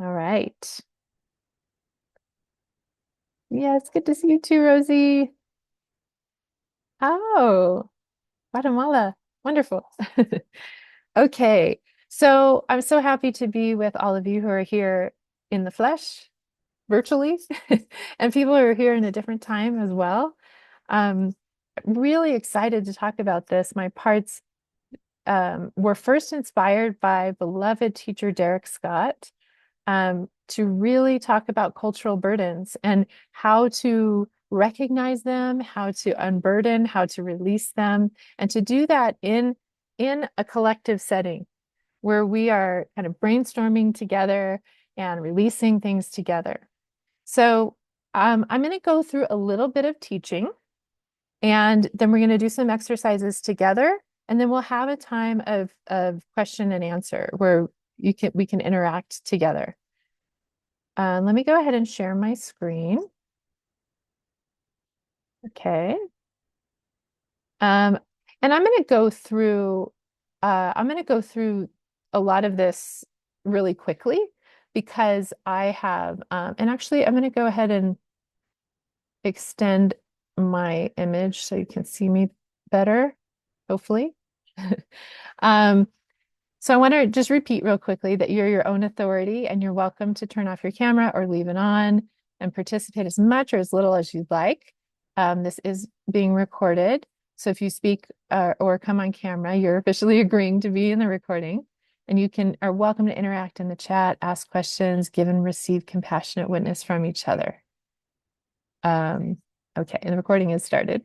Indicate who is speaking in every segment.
Speaker 1: All right. Yeah, it's good to see you too, Rosie. Oh, Guatemala. Wonderful. Okay. So I'm so happy to be with all of you who are here in the flesh, virtually, and people who are here in a different time as well. Um, really excited to talk about this. My parts were first inspired by beloved teacher Derek Scott to really talk about cultural burdens and how to recognize them, how to unburden, how to release them, and to do that in a collective setting where we are kind of brainstorming together and releasing things together. So I'm going to go through a little bit of teaching, and then we're going to do some exercises together, and then we'll have a time of question and answer where we can interact together. Let me go ahead and share my screen. Okay. Um, and I'm going to go through a lot of this really quickly because I have, and actually I'm going to go ahead and extend my image so you can see me better, hopefully. Um, So I want to just repeat real quickly that you're your own authority and you're welcome to turn off your camera or leave it on and participate as much or as little as you'd like. This is being recorded. So if you speak or come on camera, you're officially agreeing to be in the recording. And you are welcome to interact in the chat, ask questions, give and receive compassionate witness from each other. Okay, and the recording is started.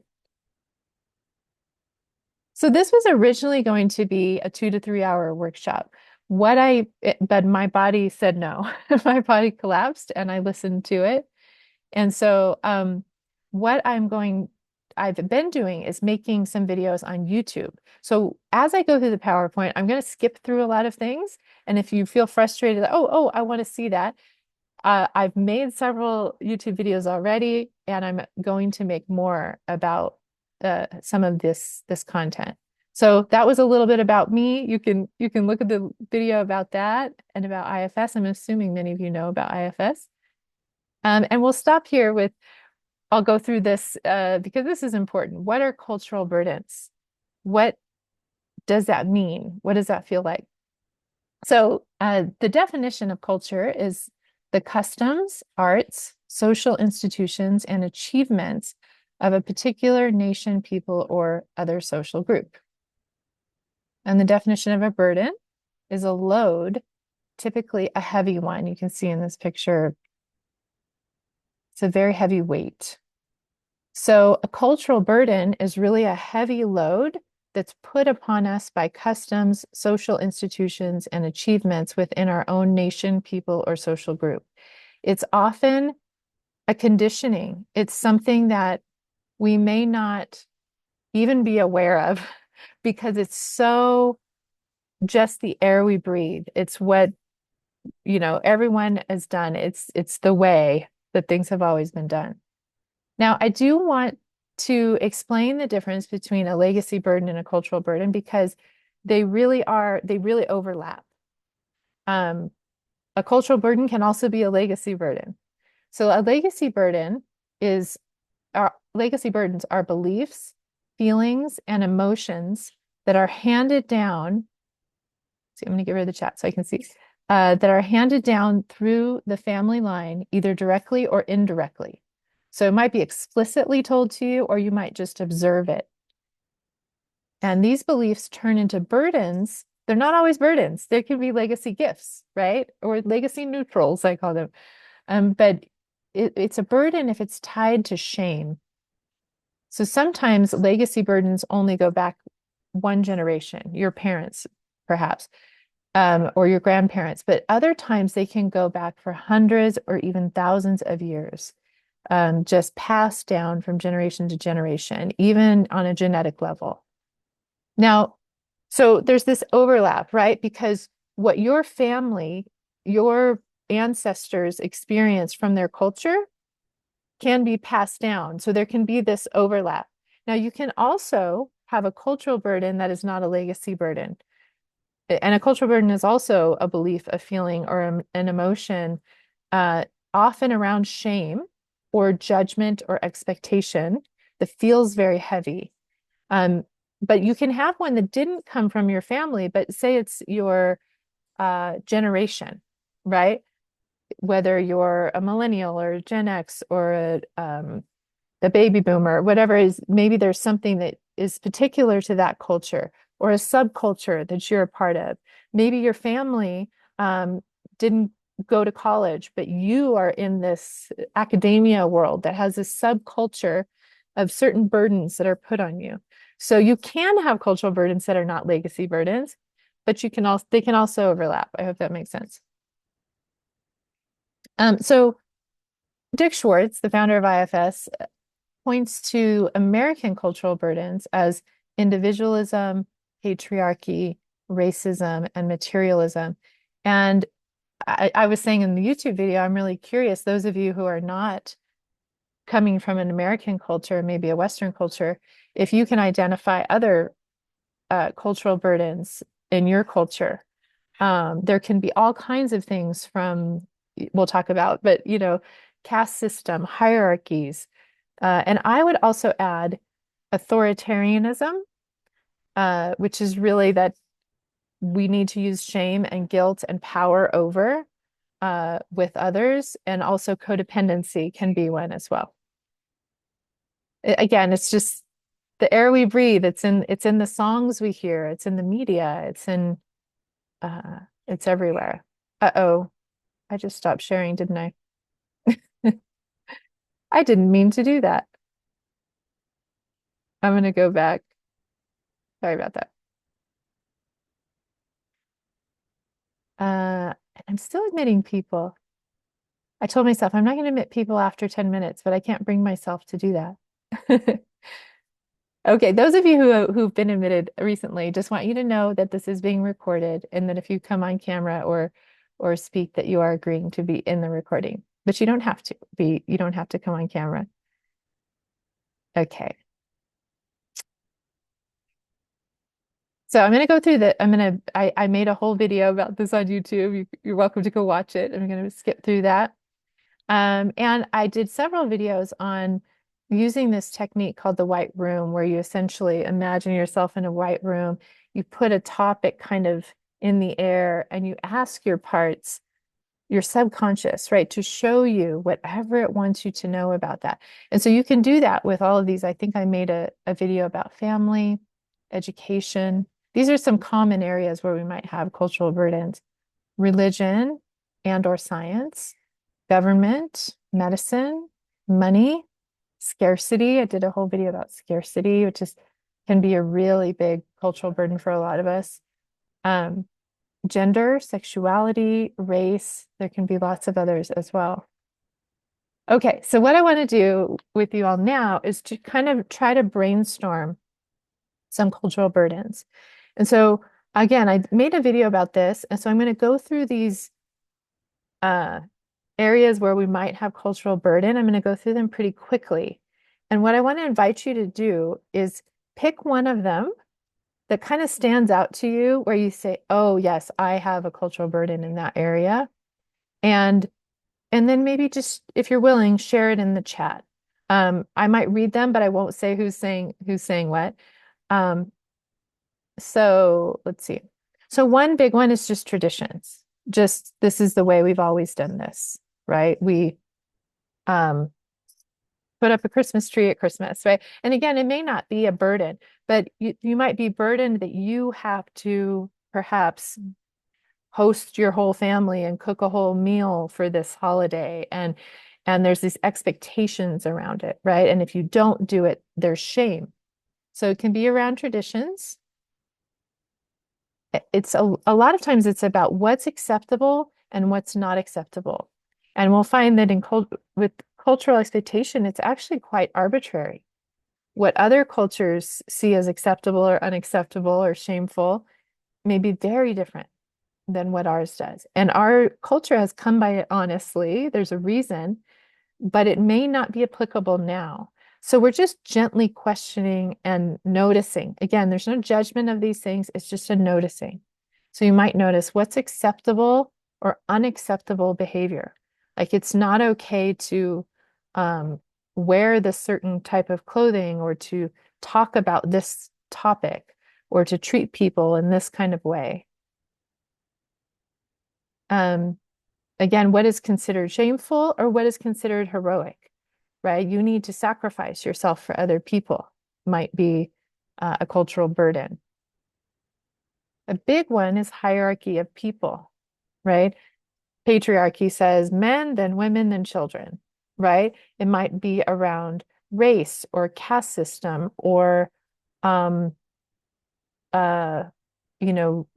Speaker 1: So this was originally going to be a 2 to 3 hour workshop. But my body said no. My body collapsed and I listened to it. And so what I've been doing is making some videos on YouTube. So as I go through the PowerPoint, I'm going to skip through a lot of things. And if you feel frustrated, oh, I want to see that. I've made several YouTube videos already, and I'm going to make more about some of this content. So that was a little bit about me. You can look at the video about that and about IFS. I'm assuming many of you know about IFS. And we'll stop here with, I'll go through this because this is important. What are cultural burdens? What does that mean? What does that feel like? So the definition of culture is the customs, arts, social institutions, and achievements of a particular nation, people, or other social group. And the definition of a burden is a load, typically a heavy one. You can see in this picture, it's a very heavy weight. So a cultural burden is really a heavy load that's put upon us by customs, social institutions, and achievements within our own nation, people, or social group. It's often a conditioning. It's something that we may not even be aware of because it's so just the air we breathe. It's what, everyone has done. It's the way that things have always been done. Now, I do want to explain the difference between a legacy burden and a cultural burden because they really overlap. Um, a cultural burden can also be a legacy burden. So a legacy burden is our legacy burdens are beliefs, feelings, and emotions that are handed down. See, I'm going to get rid of the chat so I can see. That are handed down through the family line, either directly or indirectly. So it might be explicitly told to you, or you might just observe it. And these beliefs turn into burdens. They're not always burdens. There can be legacy gifts, right? Or legacy neutrals, I call them. But it's a burden if it's tied to shame. So sometimes legacy burdens only go back one generation, your parents, perhaps, or your grandparents. But other times they can go back for hundreds or even thousands of years, just passed down from generation to generation, even on a genetic level. Now, so there's this overlap, right? Because what your family, your ancestors experienced from their culture can be passed down. So there can be this overlap. Now, you can also have a cultural burden that is not a legacy burden. And a cultural burden is also a belief, a feeling, or an emotion, uh, often around shame or judgment or expectation that feels very heavy. Um, but you can have one that didn't come from your family, but say it's your generation, right? Whether you're a millennial or Gen X or the baby boomer, whatever is, maybe there's something that is particular to that culture or a subculture that you're a part of. Maybe your family didn't go to college, but you are in this academia world that has a subculture of certain burdens that are put on you. So you can have cultural burdens that are not legacy burdens, but you can also they can also overlap. I hope that makes sense. So Dick Schwartz, the founder of IFS, points to American cultural burdens as individualism, patriarchy, racism, and materialism. And I was saying in the YouTube video, I'm really curious, those of you who are not coming from an American culture, maybe a Western culture, if you can identify other cultural burdens in your culture. There can be all kinds of things from, we'll talk about, but caste system, hierarchies, and I would also add authoritarianism, which is really that we need to use shame and guilt and power over with others, and also codependency can be one as well. Again, it's just the air we breathe. It's in the songs we hear. It's in the media. It's everywhere. Uh-oh, I just stopped sharing, didn't I? I didn't mean to do that. I'm gonna go back. Sorry about that. I'm still admitting people. I told myself I'm not going to admit people after 10 minutes, but I can't bring myself to do that. Okay, those of you who've been admitted recently, just want you to know that this is being recorded and that if you come on camera or speak that you are agreeing to be in the recording. But you don't have to come on camera. Okay. So I'm going to go through I made a whole video about this on YouTube. You're welcome to go watch it. I'm going to skip through that. And I did several videos on using this technique called the white room, where you essentially imagine yourself in a white room. You put a topic kind of in the air and you ask your parts, your subconscious, right, to show you whatever it wants you to know about that. And so you can do that with all of these. I think I made a video about family, education. These are some common areas where we might have cultural burdens: religion and or science, government, medicine, money, scarcity. I did a whole video about scarcity, which can be a really big cultural burden for a lot of us. Gender, sexuality, race. There can be lots of others as well. Okay, so what I want to do with you all now is to kind of try to brainstorm some cultural burdens. And so again, I made a video about this, and so I'm going to go through these areas where we might have cultural burden. I'm going to go through them pretty quickly. And what I want to invite you to do is pick one of them that kind of stands out to you, where you say, oh, yes, I have a cultural burden in that area. And then maybe just, if you're willing, share it in the chat. I might read them, but I won't say who's saying what. So let's see. So one big one is just traditions. Just this is the way we've always done this, right? We put up a Christmas tree at Christmas, right? And again, it may not be a burden, but you might be burdened that you have to perhaps host your whole family and cook a whole meal for this holiday, and there's these expectations around it, right? And if you don't do it, there's shame. So it can be around traditions. It's a lot of times it's about what's acceptable and what's not acceptable. And we'll find that with cultural expectation, it's actually quite arbitrary. What other cultures see as acceptable or unacceptable or shameful may be very different than what ours does. And our culture has come by it honestly. There's a reason, but it may not be applicable now. So we're just gently questioning and noticing. Again, there's no judgment of these things. It's just a noticing. So you might notice what's acceptable or unacceptable behavior. Like it's not okay to um, wear this certain type of clothing or to talk about this topic or to treat people in this kind of way. Um, Again, what is considered shameful or what is considered heroic, right? You need to sacrifice yourself for other people, might be a cultural burden. A big one is hierarchy of people, right? Patriarchy says men, then women, then children, right? It might be around race or caste system or um, uh,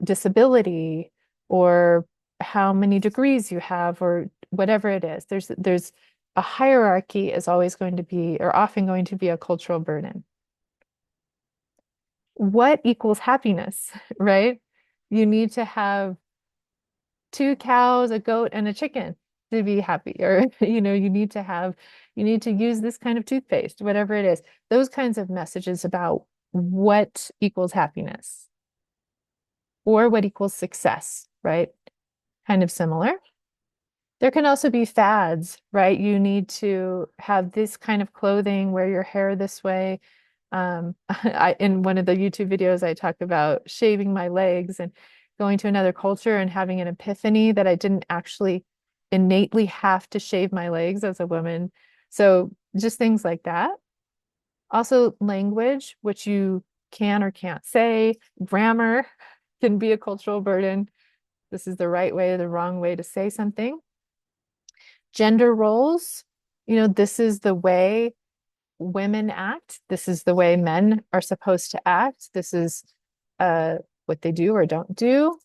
Speaker 1: disability or how many degrees you have or whatever it is. There's a hierarchy is always going to be or often going to be a cultural burden. What equals happiness, right? You need to have two cows, a goat, and a chicken to be happy. Or, you need to use this kind of toothpaste, whatever it is. Those kinds of messages about what equals happiness or what equals success, right? Kind of similar. There can also be fads, right? You need to have this kind of clothing, wear your hair this way. In one of the YouTube videos, I talk about shaving my legs and going to another culture and having an epiphany that I didn't actually innately have to shave my legs as a woman. So just things like that. Also, language, which you can or can't say, grammar can be a cultural burden. This is the right way or the wrong way to say something. Gender roles, this is the way women act. This is the way men are supposed to act. This is what they do or don't do.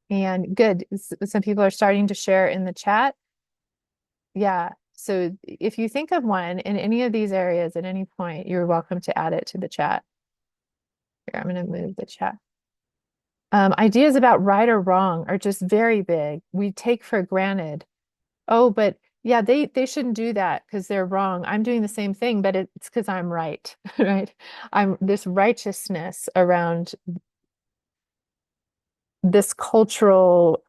Speaker 1: And good. Some people are starting to share in the chat. Yeah. So if you think of one in any of these areas at any point, you're welcome to add it to the chat. Here, I'm going to move the chat. Ideas about right or wrong are just very big. We take for granted. Oh, but yeah, they shouldn't do that because they're wrong. I'm doing the same thing, but it's because I'm right, right? I'm this righteousness around this cultural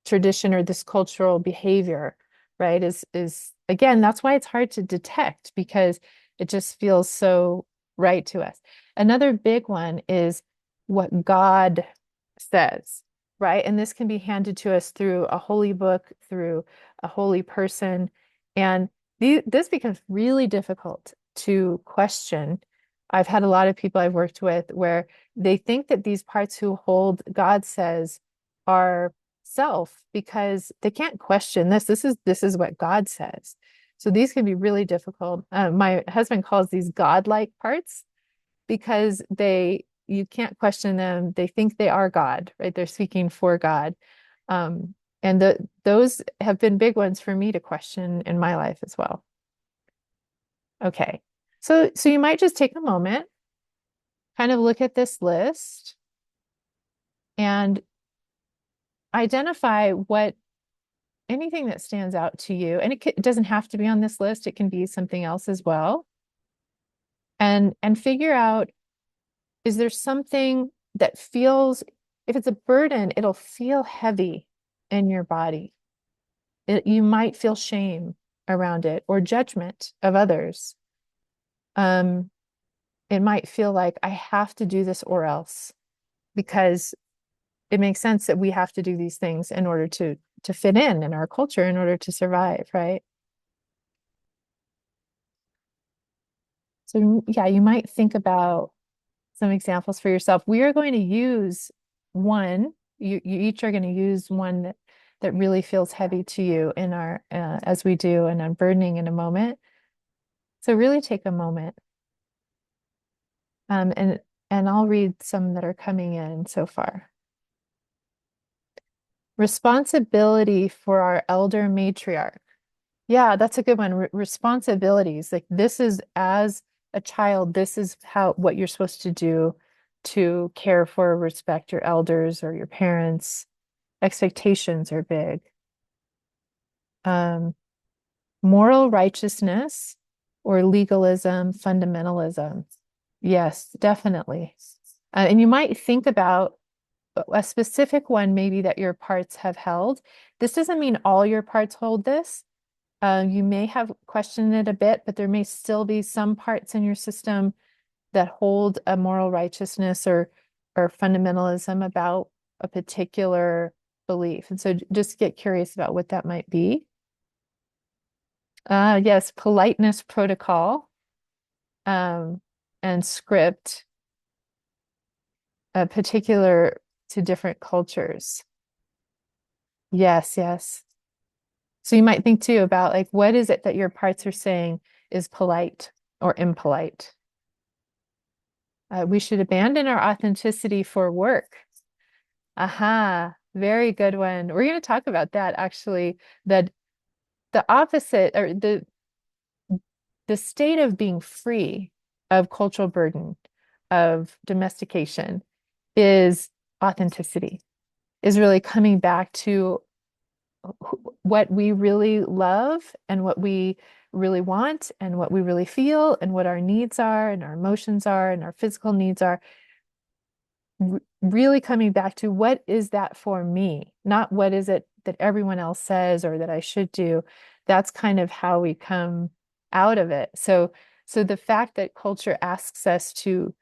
Speaker 1: tradition or this cultural behavior, right? Is again, that's why it's hard to detect because it just feels so right to us. Another big one is what God says, right? And this can be handed to us through a holy book, through a holy person. And this becomes really difficult to question. I've had a lot of people I've worked with where they think that these parts who hold God says are self because they can't question this. This is what God says. So these can be really difficult. My husband calls these godlike parts because you can't question them. They think they are God, right? They're speaking for God. And those have been big ones for me to question in my life as well. Okay. So you might just take a moment, kind of look at this list and identify what anything that stands out to you. And it doesn't have to be on this list. It can be something else as well. And figure out, is there something that feels, if it's a burden, it'll feel heavy in your body. You might feel shame around it or judgment of others. Um, it might feel like I have to do this or else because it makes sense that we have to do these things in order to fit in our culture, in order to survive, right? So yeah, you might think about some examples for yourself. We are going to use one. You each are going to use one that really feels heavy to you in our as we do an unburdening in a moment. So really take a moment. Um, and and I'll read some that are coming in so far. Responsibility for our elder matriarch. Yeah, that's a good one. Responsibilities. Like this is as a child, this is what you're supposed to do to care for, respect your elders or your parents. Expectations are big. Um, Moral righteousness or legalism, fundamentalism. Yes, definitely. And you might think about a specific one maybe that your parts have held. This doesn't mean all your parts hold this. You may have questioned it a bit, but there may still be some parts in your system that hold a moral righteousness or fundamentalism about a particular belief. And so just get curious about what that might be. Yes, politeness protocol um, and script, particular to different cultures. Yes, yes. So you might think too about like what is it that your parts are saying is polite or impolite? We should abandon our authenticity for work. Aha, very good one. We're going to talk about that actually. That the opposite or the state of being free of cultural burden, of domestication, is authenticity, is really coming back to what we really love and what we really want and what we really feel and what our needs are and our emotions are and our physical needs are. Really coming back to what is that for me, not what is it that everyone else says or that I should do. That's kind of how we come out of it. So the fact that culture asks us to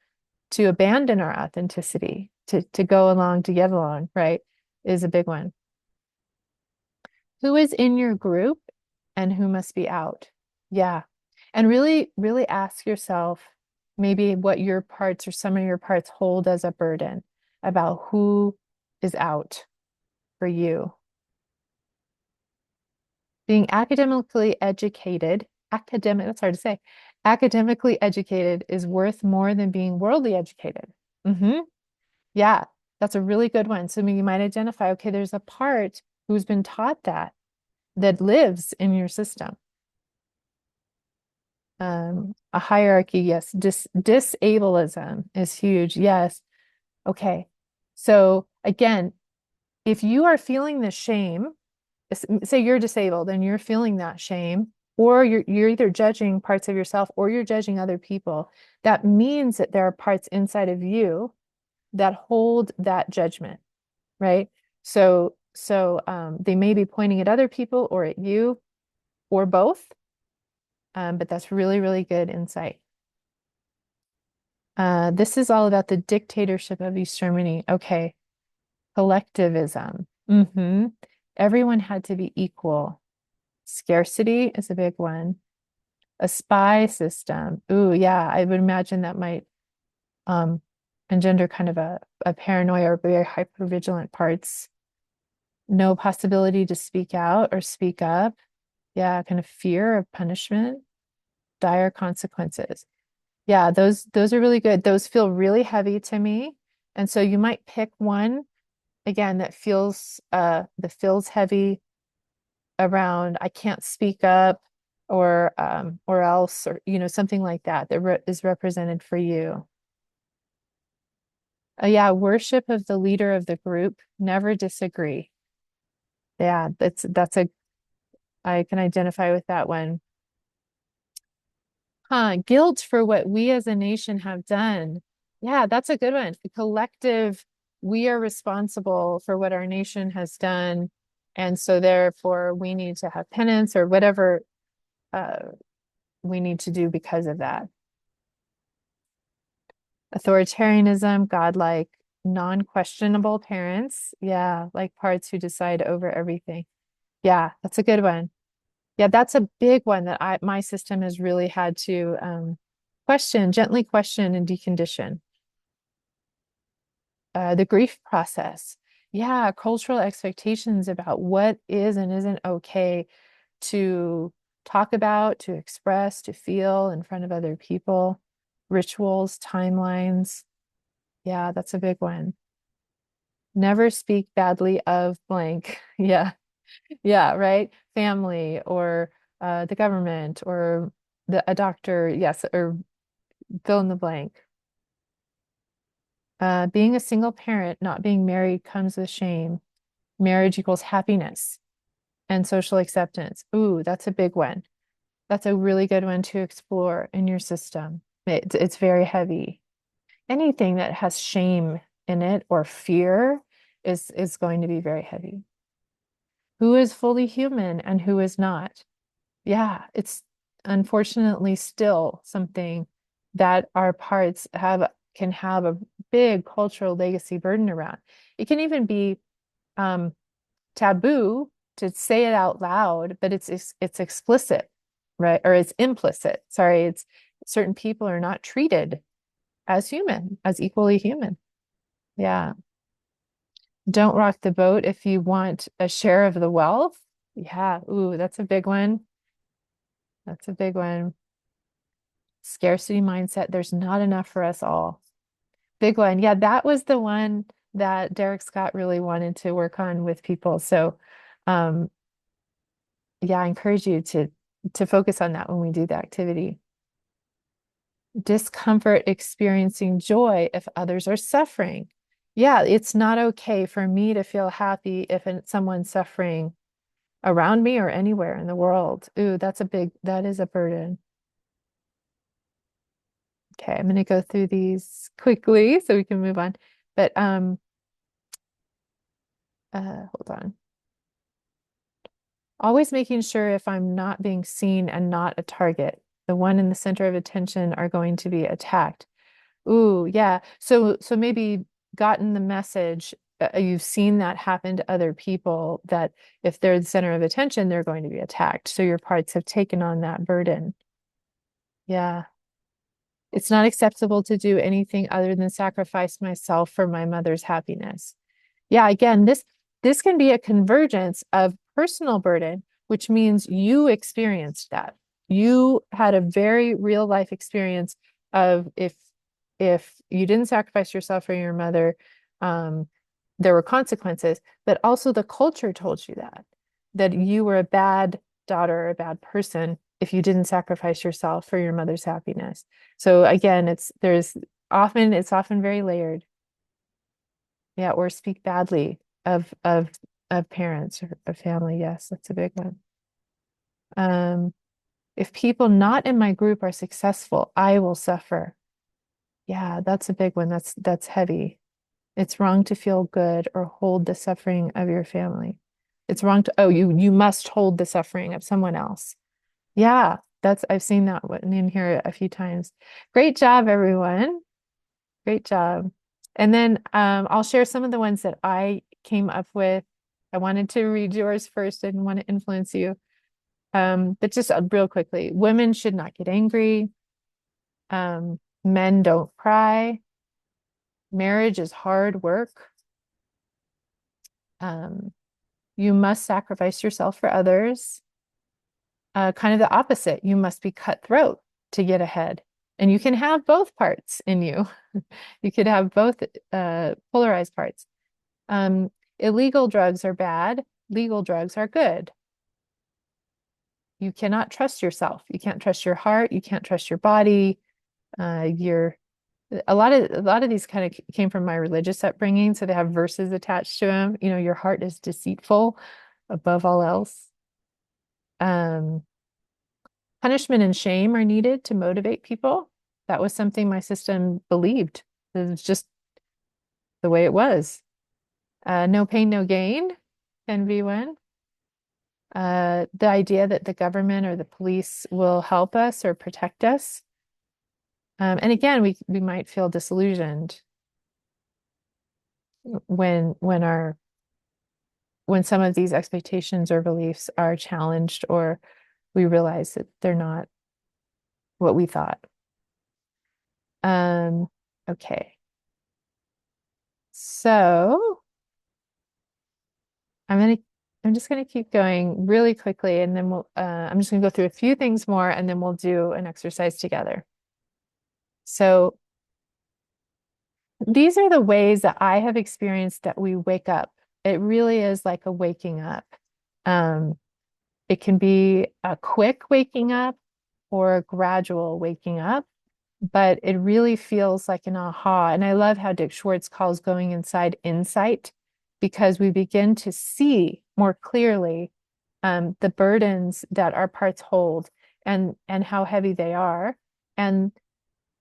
Speaker 1: abandon our authenticity, to go along, to get along, right, is a big one. Who is in your group and who must be out? Yeah. And really, really ask yourself maybe what your parts or some of your parts hold as a burden about who is out for you. Being that's hard to say. Academically educated is worth more than being worldly educated. Hmm. Yeah, that's a really good one. So you might identify, okay, there's a part who's been taught that lives in your system. A hierarchy, yes. Disableism is huge. Yes. Okay. So again, if you are feeling the shame, say you're disabled and you're feeling that shame, or you're either judging parts of yourself or you're judging other people, that means that there are parts inside of you that hold that judgment, right? So they may be pointing at other people or at you or both, but that's really, really good insight. This is all about the dictatorship of East Germany. Okay, collectivism. Everyone had to be equal. Scarcity is a big one. A spy system. Ooh, yeah, I would imagine that might um, engender kind of a paranoia or very hypervigilant parts. No possibility to speak out or speak up. Yeah, kind of fear of punishment, dire consequences. Yeah, those are really good. Those feel really heavy to me. And so you might pick one again that feels heavy around I can't speak up or else or something like that is represented for you. Yeah, worship of the leader of the group, never disagree. Yeah, that's a I can identify with that one. Huh, guilt for what we as a nation have done. Yeah, that's a good one. The collective, we are responsible for what our nation has done. And so therefore we need to have penance or whatever uh, we need to do because of that. Authoritarianism, godlike, non-questionable parents. Yeah, like parts who decide over everything. Yeah, that's a good one. Yeah, that's a big one that my system has really had to gently question and decondition. The grief process. Yeah, cultural expectations about what is and isn't okay to talk about, to express, to feel in front of other people. Rituals, timelines. Yeah, that's a big one. Never speak badly of blank. Yeah, yeah, right. Family or the government or a doctor. Yes, or fill in the blank. Being a single parent, not being married comes with shame. Marriage equals happiness and social acceptance. Ooh, that's a big one. That's a really good one to explore in your system. It's very heavy. Anything that has shame in it or fear is going to be very heavy. Who is fully human and who is not? Yeah, it's unfortunately still something that our parts have can have a big cultural legacy burden around. It can even be um, taboo to say it out loud, but it's explicit, right? Or it's implicit. Sorry, it's certain people are not treated as human, as equally human. Yeah. Don't rock the boat if you want a share of the wealth. Yeah. Ooh, that's a big one. That's a big one. Scarcity mindset. There's not enough for us all. Big one. Yeah, that was the one that Derek Scott really wanted to work on with people. So, um, yeah, I encourage you to focus on that when we do the activity. Discomfort experiencing joy if others are suffering. Yeah, it's not okay for me to feel happy if someone's suffering around me or anywhere in the world. Ooh, that is a burden. Okay, I'm going to go through these quickly so we can move on. But hold on. Always making sure if I'm not being seen and not a target, the one in the center of attention are going to be attacked. Ooh, yeah. So maybe gotten the message, you've seen that happen to other people that if they're the center of attention, they're going to be attacked. So your parts have taken on that burden. Yeah. It's not acceptable to do anything other than sacrifice myself for my mother's happiness. Yeah, again, this can be a convergence of personal burden, which means you experienced that. You had a very real life experience of if you didn't sacrifice yourself for your mother, um, there were consequences, but also the culture told you that you were a bad daughter, a bad person if you didn't sacrifice yourself for your mother's happiness. So again, it's often very layered. Yeah, or speak badly of parents or of family. Yes, that's a big one. Um, if people not in my group are successful, I will suffer. Yeah, that's a big one. That's heavy. It's wrong to feel good or hold the suffering of your family. It's wrong to, oh, you must hold the suffering of someone else. Yeah, that's I've seen that one in here a few times. Great job, everyone. Great job. And then I'll share some of the ones that I came up with. I wanted to read yours first. I didn't want to influence you. But just real quickly, women should not get angry. Men don't cry. Marriage is hard work. Um, you must sacrifice yourself for others. Kind of the opposite. You must be cutthroat to get ahead. And you can have both parts in you. You could have both polarized parts. Illegal drugs are bad. Legal drugs are good. You cannot trust yourself. You can't trust your heart. You can't trust your body. You're a lot of these kind of came from my religious upbringing, so they have verses attached to them. You know, your heart is deceitful above all else. Um, Punishment and shame are needed to motivate people. That was something my system believed. It was just the way it was. No pain, no gain can be one. The idea that the government or the police will help us or protect us. And again, we might feel disillusioned when when some of these expectations or beliefs are challenged or we realize that they're not what we thought. Um, okay. So I'm gonna I'm just gonna keep going really quickly and then I'm just gonna go through a few things more and then we'll do an exercise together. So these are the ways that I have experienced that we wake up. It really is like a waking up. Um, it can be a quick waking up or a gradual waking up, but it really feels like an aha. And I love how Dick Schwartz calls going inside insight because we begin to see more clearly the burdens that our parts hold and how heavy they are. And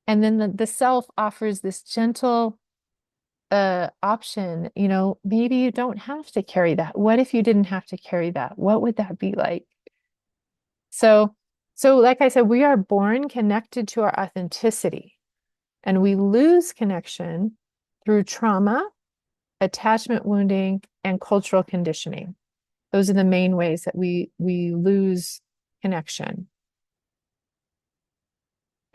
Speaker 1: And then the self offers this gentle option, maybe you don't have to carry that. What if you didn't have to carry that? What would that be like? So, so like I said, we are born connected to our authenticity, and we lose connection through trauma, attachment wounding, and cultural conditioning. Those are the main ways that we lose connection.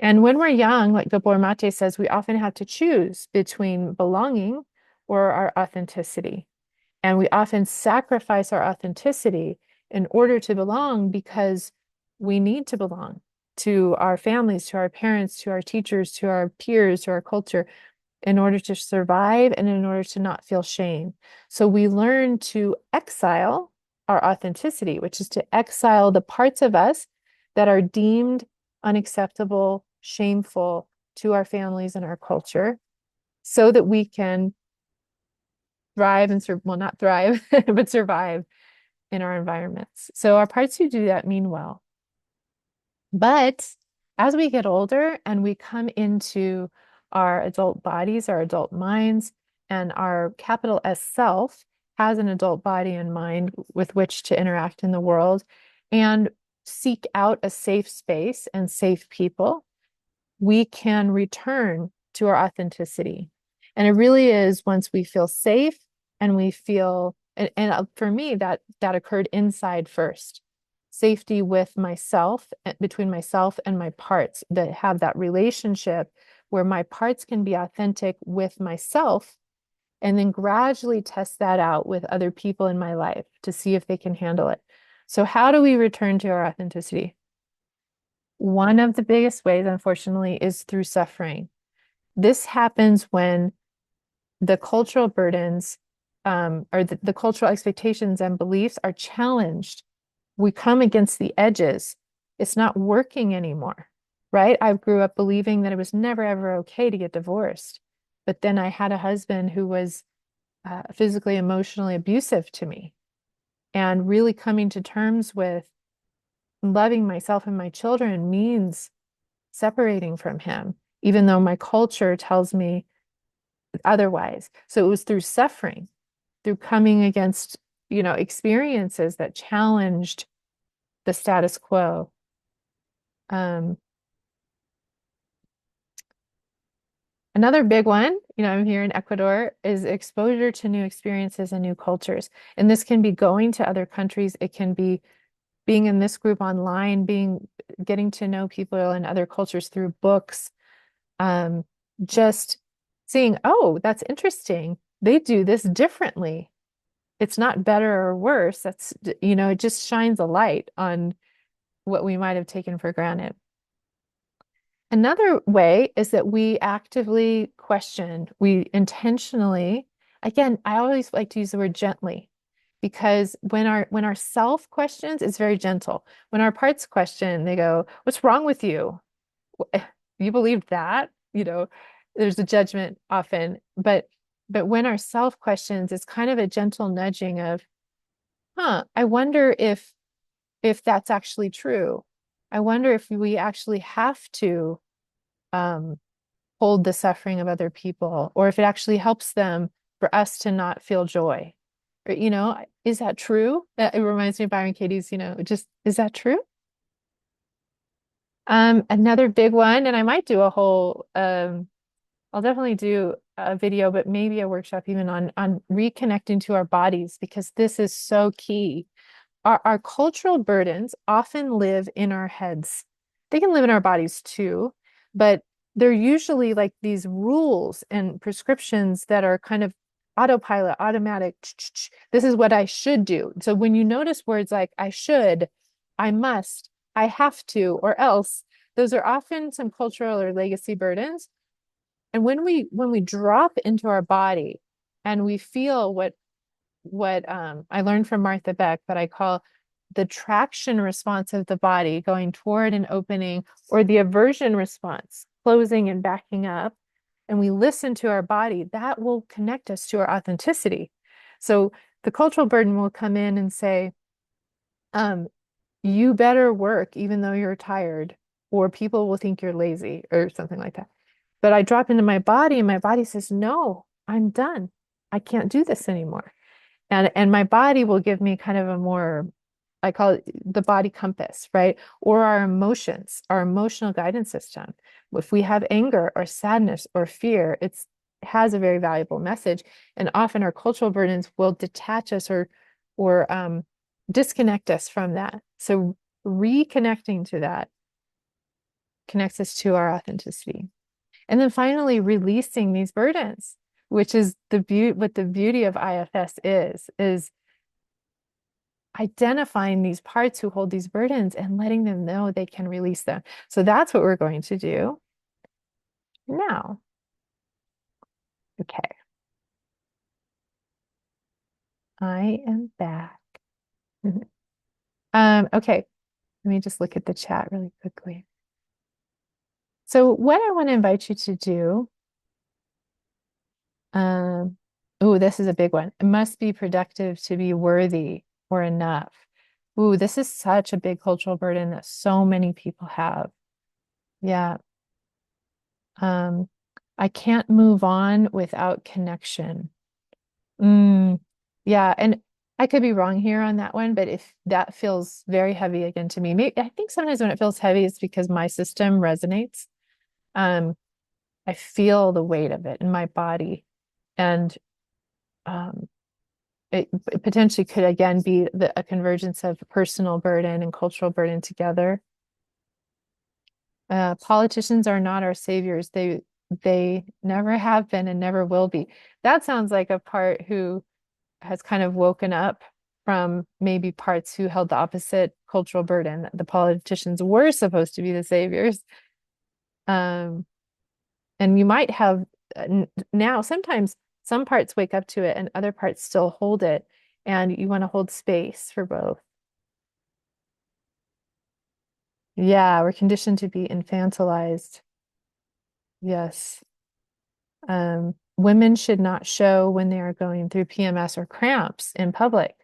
Speaker 1: And when we're young, like Gabor Mate says, we often have to choose between belonging or our authenticity. And we often sacrifice our authenticity in order to belong because we need to belong to our families, to our parents, to our teachers, to our peers, to our culture in order to survive and in order to not feel shame. So we learn to exile our authenticity, which is to exile the parts of us that are deemed unacceptable, shameful to our families and our culture, so that we can thrive and well, not thrive, but survive in our environments. So our parts who do that mean well. But as we get older and we come into our adult bodies, our adult minds, and our capital S self has an adult body and mind with which to interact in the world and seek out a safe space and safe people, we can return to our authenticity. And it really is once we feel safe and we feel, and for me, that occurred inside first. Safety with myself, between myself and my parts, that have that relationship where my parts can be authentic with myself, and then gradually test that out with other people in my life to see if they can handle it. So, how do we return to our authenticity? One of the biggest ways, unfortunately, is through suffering. This happens when the cultural burdens or the cultural expectations and beliefs are challenged. We come against the edges. It's not working anymore, right? I grew up believing that it was never, ever okay to get divorced. But then I had a husband who was physically, emotionally abusive to me, and really coming to terms with loving myself and my children means separating from him, even though my culture tells me otherwise. So it was through suffering, through coming against, experiences that challenged the status quo. Um, Another big one, I'm here in Ecuador, is exposure to new experiences and new cultures. And this can be going to other countries. It can be being in this group online, getting to know people in other cultures through books, um, just seeing, oh, that's interesting. They do this differently. It's not better or worse. It just shines a light on what we might have taken for granted. Another way is that we actively question, we intentionally, again, I always like to use the word gently, because when our self questions, it's very gentle. When our parts question, they go, "What's wrong with you? You believed that?" There's a judgment often, but when our self questions, it's kind of a gentle nudging of, I wonder if that's actually true. I wonder if we actually have to um, hold the suffering of other people, or if it actually helps them for us to not feel joy. Or, is that true? It reminds me of Byron Katie's, just, is that true? Another big one, and I might do I'll definitely do a video, but maybe a workshop even on reconnecting to our bodies, because this is so key. Our cultural burdens often live in our heads. They can live in our bodies too, but they're usually like these rules and prescriptions that are kind of autopilot, automatic. This is what I should do. So when you notice words like I should, I must, I have to, or else, those are often some cultural or legacy burdens. And when we drop into our body and we feel what I learned from Martha Beck that I call the traction response of the body going toward and opening, or the aversion response, closing and backing up, and we listen to our body, that will connect us to our authenticity. So the cultural burden will come in and say, you better work even though you're tired, or people will think you're lazy, or something like that. But I drop into my body and my body says, no, I'm done. I can't do this anymore. And my body will give me kind of a more, I call it the body compass, right? Or our emotions, our emotional guidance system. If we have anger or sadness or fear, it has a very valuable message. And often our cultural burdens will detach us or disconnect us from that. So reconnecting to that connects us to our authenticity. And then finally releasing these burdens, which is the beauty, what the beauty of IFS is identifying these parts who hold these burdens and letting them know they can release them. So that's what we're going to do now. Okay, I am back. Okay, let me just look at the chat really quickly. So what I want to invite you to do, oh, this is a big one. It must be productive to be worthy or enough. Ooh, this is such a big cultural burden that so many people have. Yeah. Um, I can't move on without connection. Mm, yeah, and I could be wrong here on that one, but if that feels very heavy again to me, maybe I think sometimes when it feels heavy, it's because my system resonates. Um, I feel the weight of it in my body, and um, it potentially could again be a convergence of personal burden and cultural burden together. Politicians are not our saviors. They never have been and never will be. That sounds like a part who has kind of woken up from maybe parts who held the opposite cultural burden. The politicians were supposed to be the saviors. Um, and you might have now sometimes some parts wake up to it and other parts still hold it. And you want to hold space for both. Yeah, we're conditioned to be infantilized. Yes. Women should not show when they are going through PMS or cramps in public.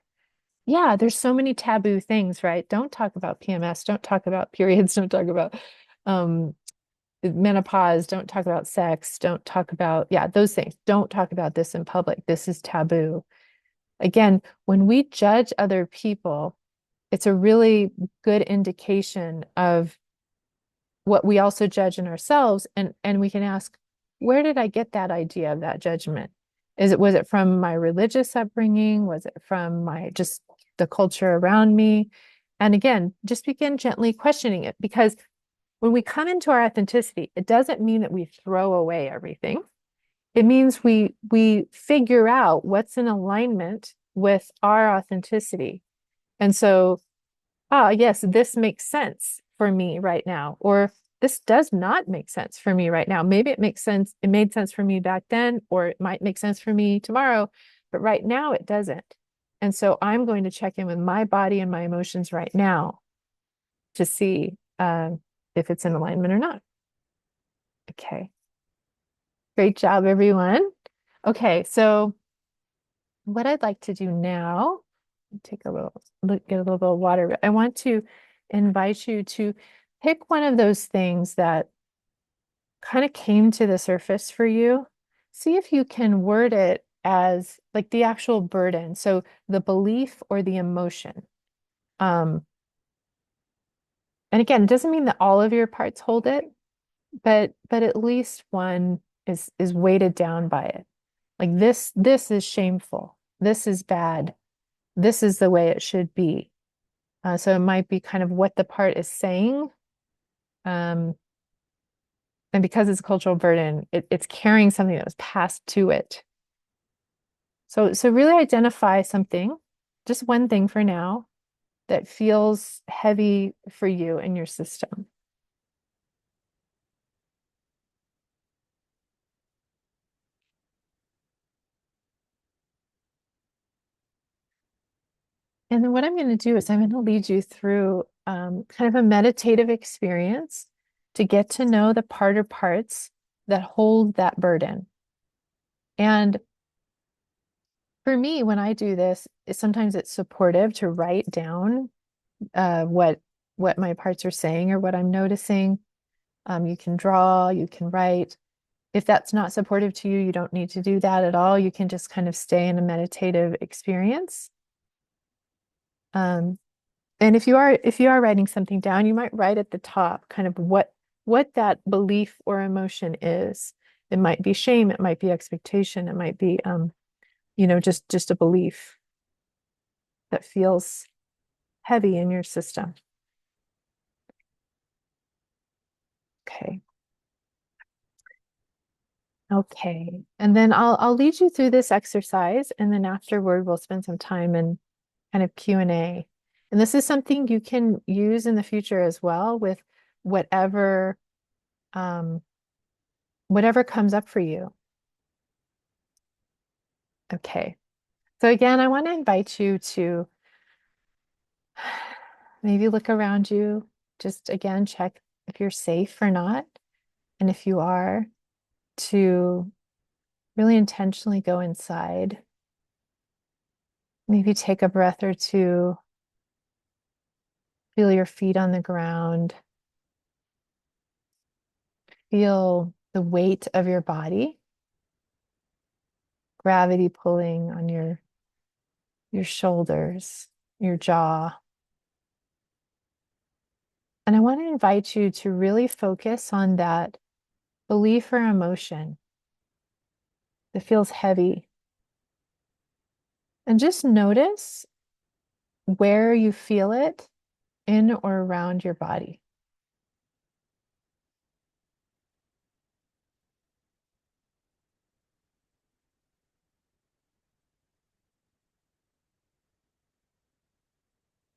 Speaker 1: Yeah, there's so many taboo things, right? Don't talk about PMS, don't talk about periods, don't talk about um, menopause, don't talk about sex, don't talk about, yeah, those things. Don't talk about this in public. This is taboo. Again, when we judge other people, it's a really good indication of what we also judge in ourselves, and we can ask, where did I get that idea of that judgment? Was it from my religious upbringing? Was it from my just the culture around me? And again, just begin gently questioning it, because when we come into our authenticity, it doesn't mean that we throw away everything. It means we figure out what's in alignment with our authenticity. And so, yes, this makes sense for me right now, or this does not make sense for me right now. Maybe it makes sense, it made sense for me back then, or it might make sense for me tomorrow, but right now it doesn't. And so I'm going to check in with my body and my emotions right now to see if it's in alignment or not. Okay. Great job, everyone. Okay, so what I'd like to do now, take a little look, get a little bit of water. I want to invite you to pick one of those things that kind of came to the surface for you. See if you can word it as like the actual burden. So the belief or the emotion. Um, and again, it doesn't mean that all of your parts hold it, but at least one is weighted down by it. Like this is shameful. This is bad. This is the way it should be. So it might be kind of what the part is saying. Um, and because it's a cultural burden, it's carrying something that was passed to it. So really identify something, just one thing for now, that feels heavy for you in your system. And then what I'm going to do is I'm going to lead you through kind of a meditative experience to get to know the part or parts that hold that burden. And for me, when I do this, sometimes it's supportive to write down what my parts are saying or what I'm noticing. You can draw, you can write. If that's not supportive to you, you don't need to do that at all. You can just kind of stay in a meditative experience. Um, and if you are writing something down, you might write at the top kind of what that belief or emotion is. It might be shame, it might be expectation, it might be just a belief that feels heavy in your system. Okay. Okay. And then I'll lead you through this exercise, and then afterward we'll spend some time in kind of Q&A. And this is something you can use in the future as well with whatever um, whatever comes up for you. Okay. So again, I want to invite you to maybe look around you. Just again, check if you're safe or not. And if you are, to really intentionally go inside. Maybe take a breath or two. Feel your feet on the ground. Feel the weight of your body. Gravity pulling on your shoulders, your jaw. And I want to invite you to really focus on that belief or emotion that feels heavy. And just notice where you feel it in or around your body.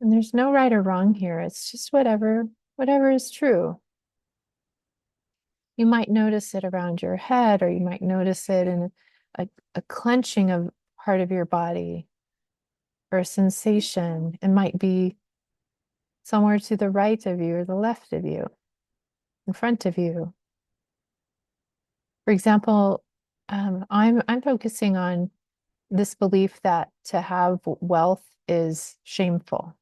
Speaker 1: And there's no right or wrong here. It's just whatever is true. You might notice it around your head, or you might notice it in a clenching of part of your body or a sensation. It might be somewhere to the right of you or the left of you, in front of you. For example, I'm focusing on this belief that to have wealth is shameful.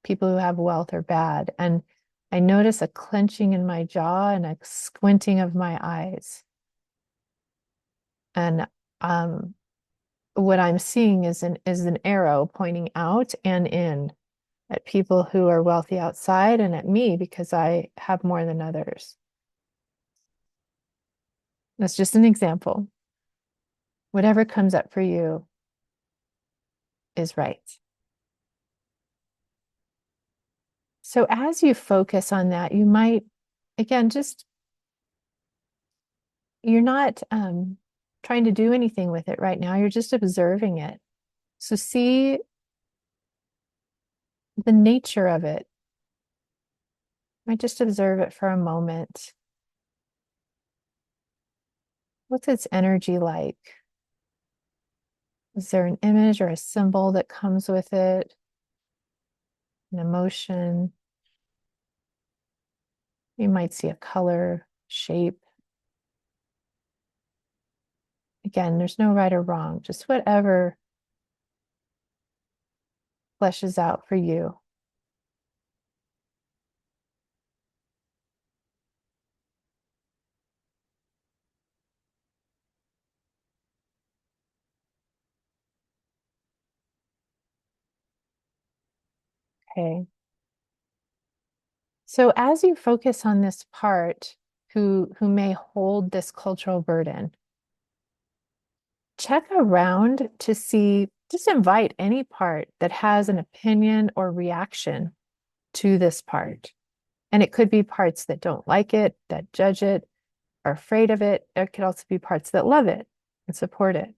Speaker 1: People who have wealth are bad. And I notice a clenching in my jaw and a squinting of my eyes. And um, what I'm seeing is an arrow pointing out and in at people who are wealthy outside and at me because I have more than others. That's just an example. Whatever comes up for you is right. So as you focus on that, you might, again, just you're not trying to do anything with it right now. You're just observing it. So see the nature of it. You might just observe it for a moment. What's its energy like? Is there an image or a symbol that comes with it? An emotion? You might see a color, shape. Again, there's no right or wrong, just whatever fleshes out for you. Okay. So as you focus on this part who may hold this cultural burden, check around to see, just invite any part that has an opinion or reaction to this part. And it could be parts that don't like it, that judge it, are afraid of it. It could also be parts that love it and support it.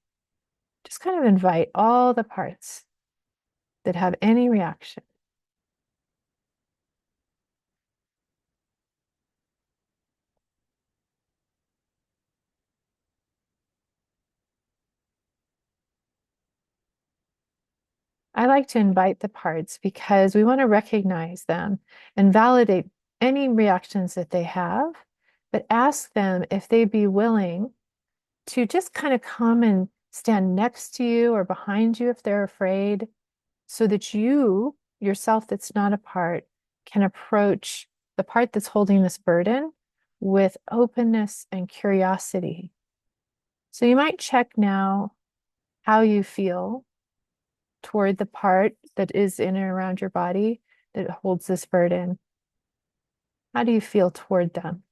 Speaker 1: Just kind of invite all the parts that have any reaction. I like to invite the parts because we want to recognize them and validate any reactions that they have, but ask them if they'd be willing to just kind of come and stand next to you or behind you if they're afraid, so that you, yourself that's not a part, can approach the part that's holding this burden with openness and curiosity. So you might check now how you feel toward the part that is in and around your body that holds this burden. How do you feel toward them?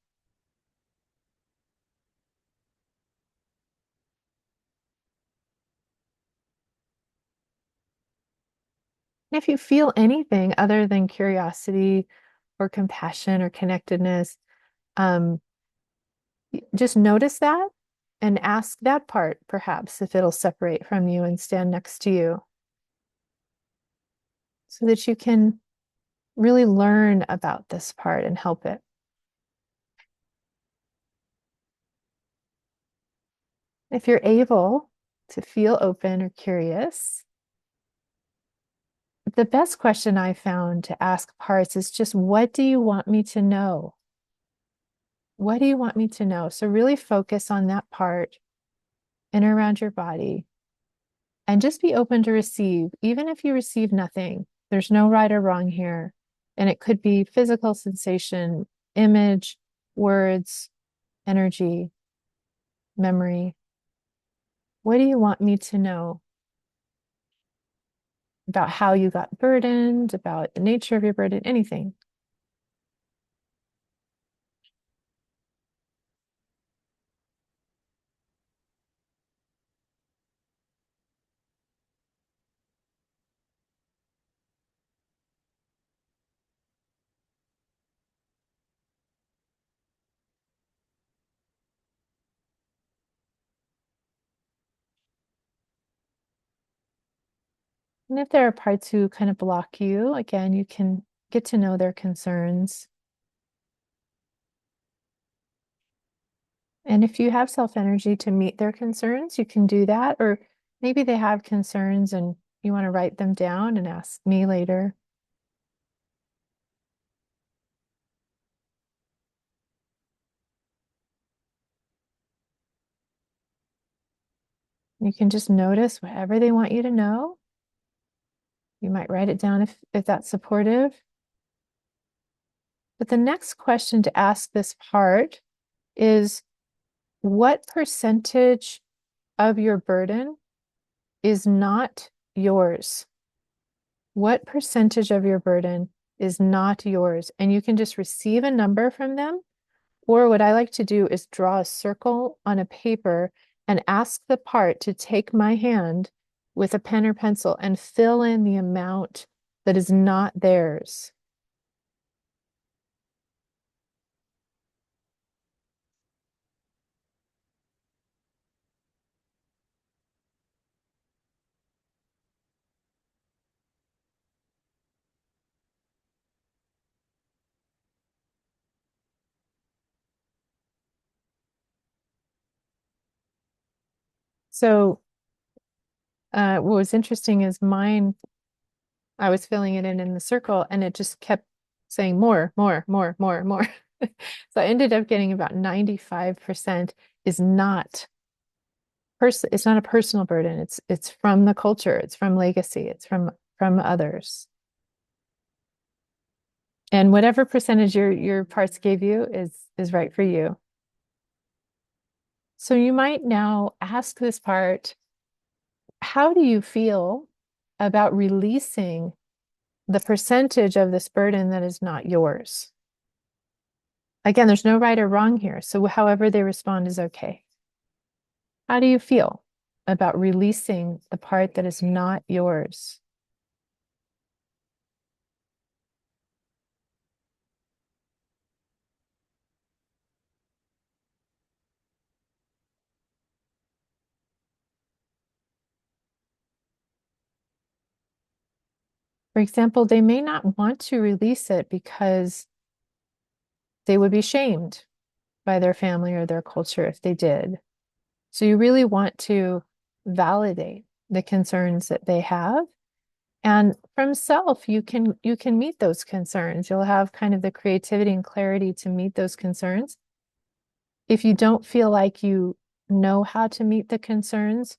Speaker 1: And if you feel anything other than curiosity or compassion or connectedness, um, just notice that and ask that part, perhaps, if it'll separate from you and stand next to you so that you can really learn about this part and help it. If you're able to feel open or curious, the best question I found to ask parts is just, what do you want me to know? What do you want me to know? So really focus on that part in and around your body and just be open to receive, even if you receive nothing. There's no right or wrong here. And it could be physical sensation, image, words, energy, memory. What do you want me to know about how you got burdened, about the nature of your burden, anything? And if there are parts who kind of block you, again, you can get to know their concerns. And if you have self energy to meet their concerns, you can do that. Or maybe they have concerns and you want to write them down and ask me later. You can just notice whatever they want you to know. You might write it down if that's supportive. But the next question to ask this part is, what percentage of your burden is not yours? What percentage of your burden is not yours? And you can just receive a number from them. Or what I like to do is draw a circle on a paper and ask the part to take my hand with a pen or pencil and fill in the amount that is not theirs. So what was interesting is mine, I was filling it in the circle and it just kept saying more, more, more, more, more. So I ended up getting about 95% is not it's not a personal burden. It's from the culture, it's from legacy, it's from others. And whatever percentage your parts gave you is right for you. So you might now ask this part, how do you feel about releasing the percentage of this burden that is not yours? Again, there's no right or wrong here. So however they respond is okay. How do you feel about releasing the part that is not yours? For example, they may not want to release it because they would be shamed by their family or their culture if they did. So you really want to validate the concerns that they have. And from self, you can meet those concerns. You'll have kind of the creativity and clarity to meet those concerns. If you don't feel like you know how to meet the concerns,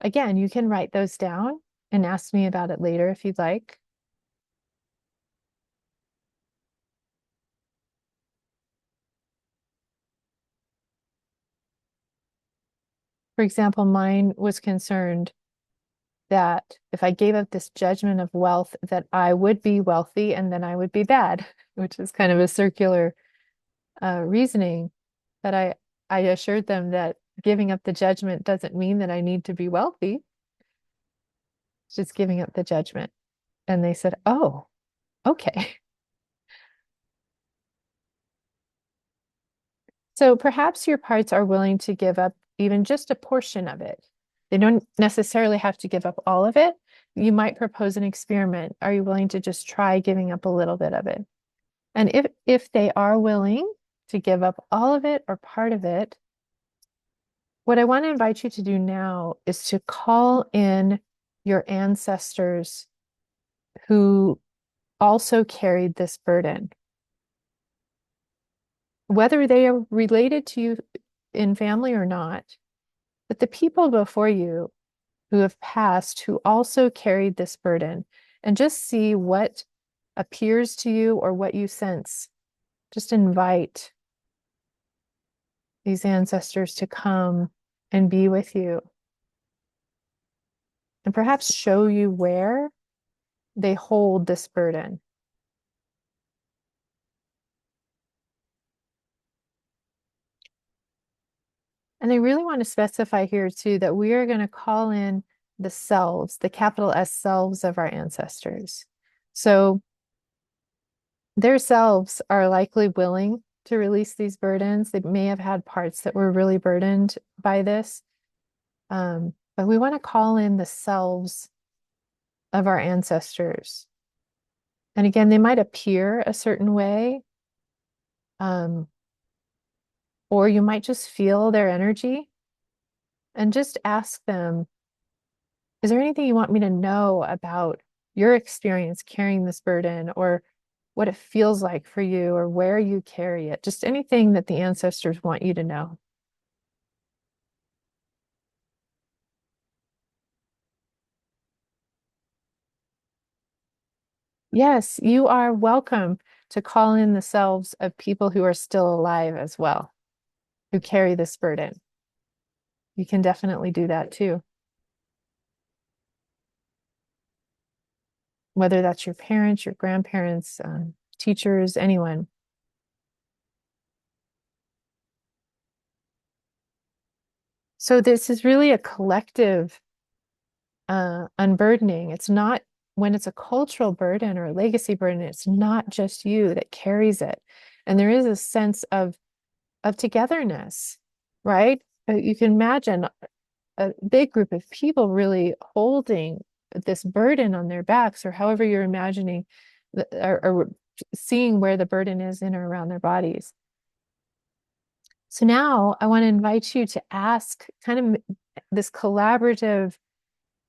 Speaker 1: again, you can write those down and ask me about it later if you'd like. For example, mine was concerned that if I gave up this judgment of wealth, that I would be wealthy and then I would be bad, which is kind of a circular reasoning. But I assured them that giving up the judgment doesn't mean that I need to be wealthy. It's just giving up the judgment. And they said, "Oh, okay." So perhaps your parts are willing to give up even just a portion of it. They don't necessarily have to give up all of it. You might propose an experiment. Are you willing to just try giving up a little bit of it? And if they are willing to give up all of it or part of it, what I want to invite you to do now is to call in your ancestors who also carried this burden, whether they are related to you in family or not, but the people before you who have passed who also carried this burden, and just see what appears to you or what you sense. Just invite these ancestors to come and be with you and perhaps show you where they hold this burden. And I really want to specify here too that we are going to call in the selves, the capital S selves of our ancestors. So their selves are likely willing to release these burdens. They may have had parts that were really burdened by this. But we want to call in the selves of our ancestors. And again, they might appear a certain way, um, or you might just feel their energy and just ask them, is there anything you want me to know about your experience carrying this burden, or what it feels like for you, or where you carry it? Just anything that the ancestors want you to know. Yes, you are welcome to call in the selves of people who are still alive as well, who carry this burden. You can definitely do that too, whether that's your parents, your grandparents, teachers, anyone. So this is really a collective unburdening. It's not, when it's a cultural burden or a legacy burden, it's not just you that carries it. And there is a sense of togetherness, right? You can imagine a big group of people really holding this burden on their backs, or however you're imagining or seeing where the burden is in or around their bodies. So now I want to invite you to ask kind of this collaborative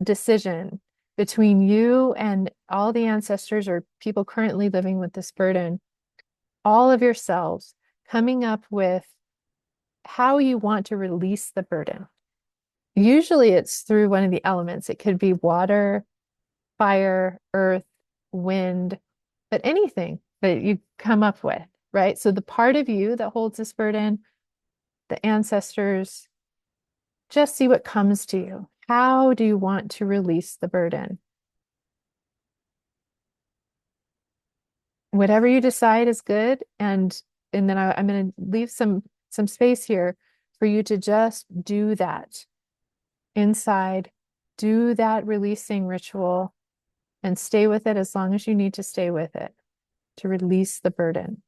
Speaker 1: decision between you and all the ancestors or people currently living with this burden, all of yourselves coming up with how you want to release the burden. Usually it's through one of the elements. It could be water, fire, earth, wind, but anything that you come up with, right? So the part of you that holds this burden, the ancestors, just see what comes to you. How do you want to release the burden? Whatever you decide is good. And then I'm going to leave some space here for you to just do that inside, do that releasing ritual and stay with it as long as you need to stay with it to release the burden.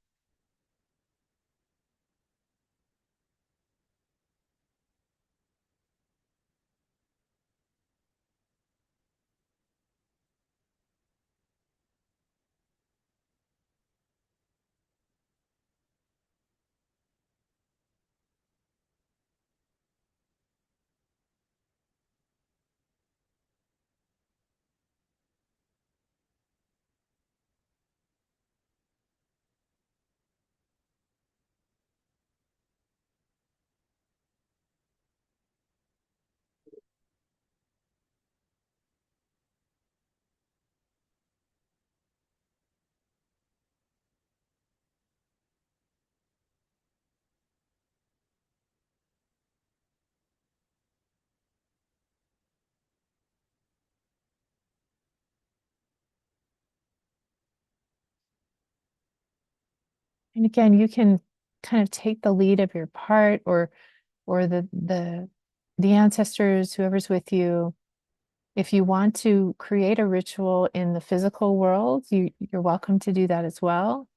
Speaker 1: And again, you can kind of take the lead of your part or the ancestors, whoever's with you. If you want to create a ritual in the physical world, you're welcome to do that as well.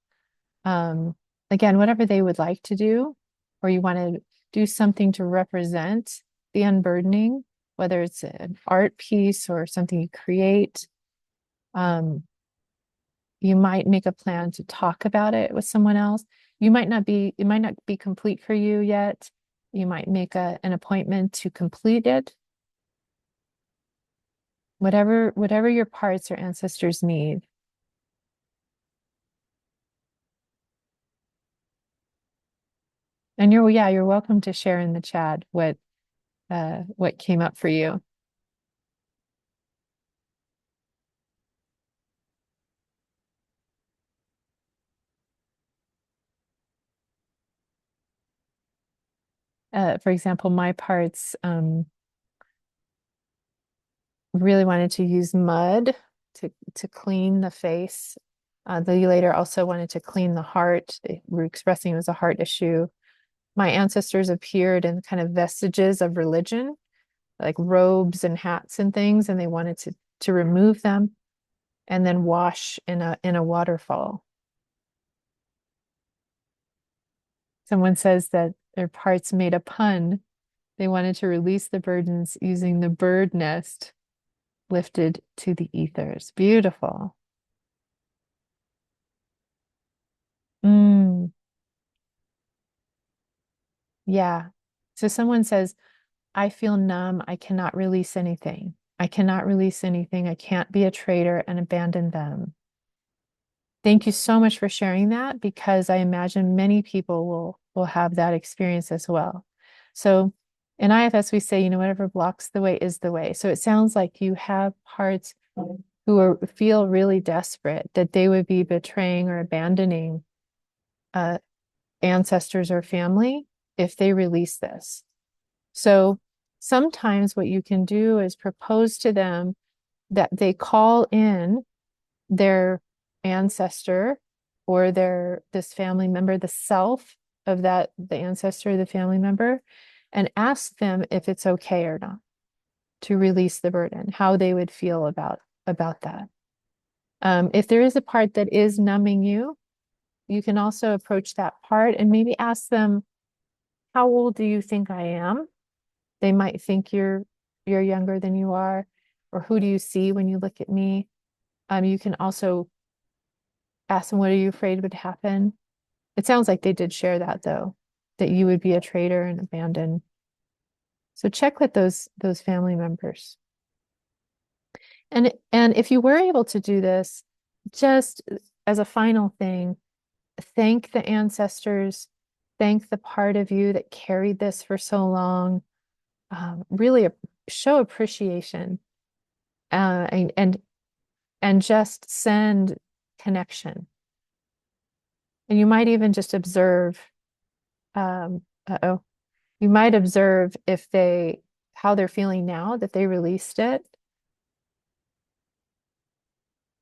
Speaker 1: Um, again, whatever they would like to do, or you want to do something to represent the unburdening, whether it's an art piece or something you create. Um, you might make a plan to talk about it with someone else. It might not be complete for you yet. You might make an appointment to complete it. Whatever your parts or ancestors need. And you're welcome to share in the chat what came up for you. For example, my parts really wanted to use mud to clean the face. The later also wanted to clean the heart. They were expressing it was a heart issue. My ancestors appeared in kind of vestiges of religion, like robes and hats and things, and they wanted to remove them and then wash in a waterfall. Someone says that their parts made a pun. They wanted to release the burdens using the bird nest lifted to the ethers. Beautiful. Mm, yeah. So someone says, I feel numb. I cannot release anything. I cannot release anything. I can't be a traitor and abandon them. Thank you so much for sharing that because I imagine many people will have that experience as well. So in IFS, we say, whatever blocks the way is the way. So it sounds like you have parts feel really desperate that they would be betraying or abandoning uh, ancestors or family if they release this. So sometimes what you can do is propose to them that they call in their ancestor or this family member, the self of the ancestor, the family member, and ask them if it's okay or not to release the burden, how they would feel about that. If there is a part that is numbing you, you can also approach that part and maybe ask them, how old do you think I am? They might think you're younger than you are, or who do you see when you look at me? You can also ask them, what are you afraid would happen? It sounds like they did share that though, that you would be a traitor and abandoned. So check with those family members. And if you were able to do this, just as a final thing, thank the ancestors, thank the part of you that carried this for so long. Really show appreciation uh, and, and and just send connection. And you might even just observe, uh-oh, you might observe if how they're feeling now that they released it.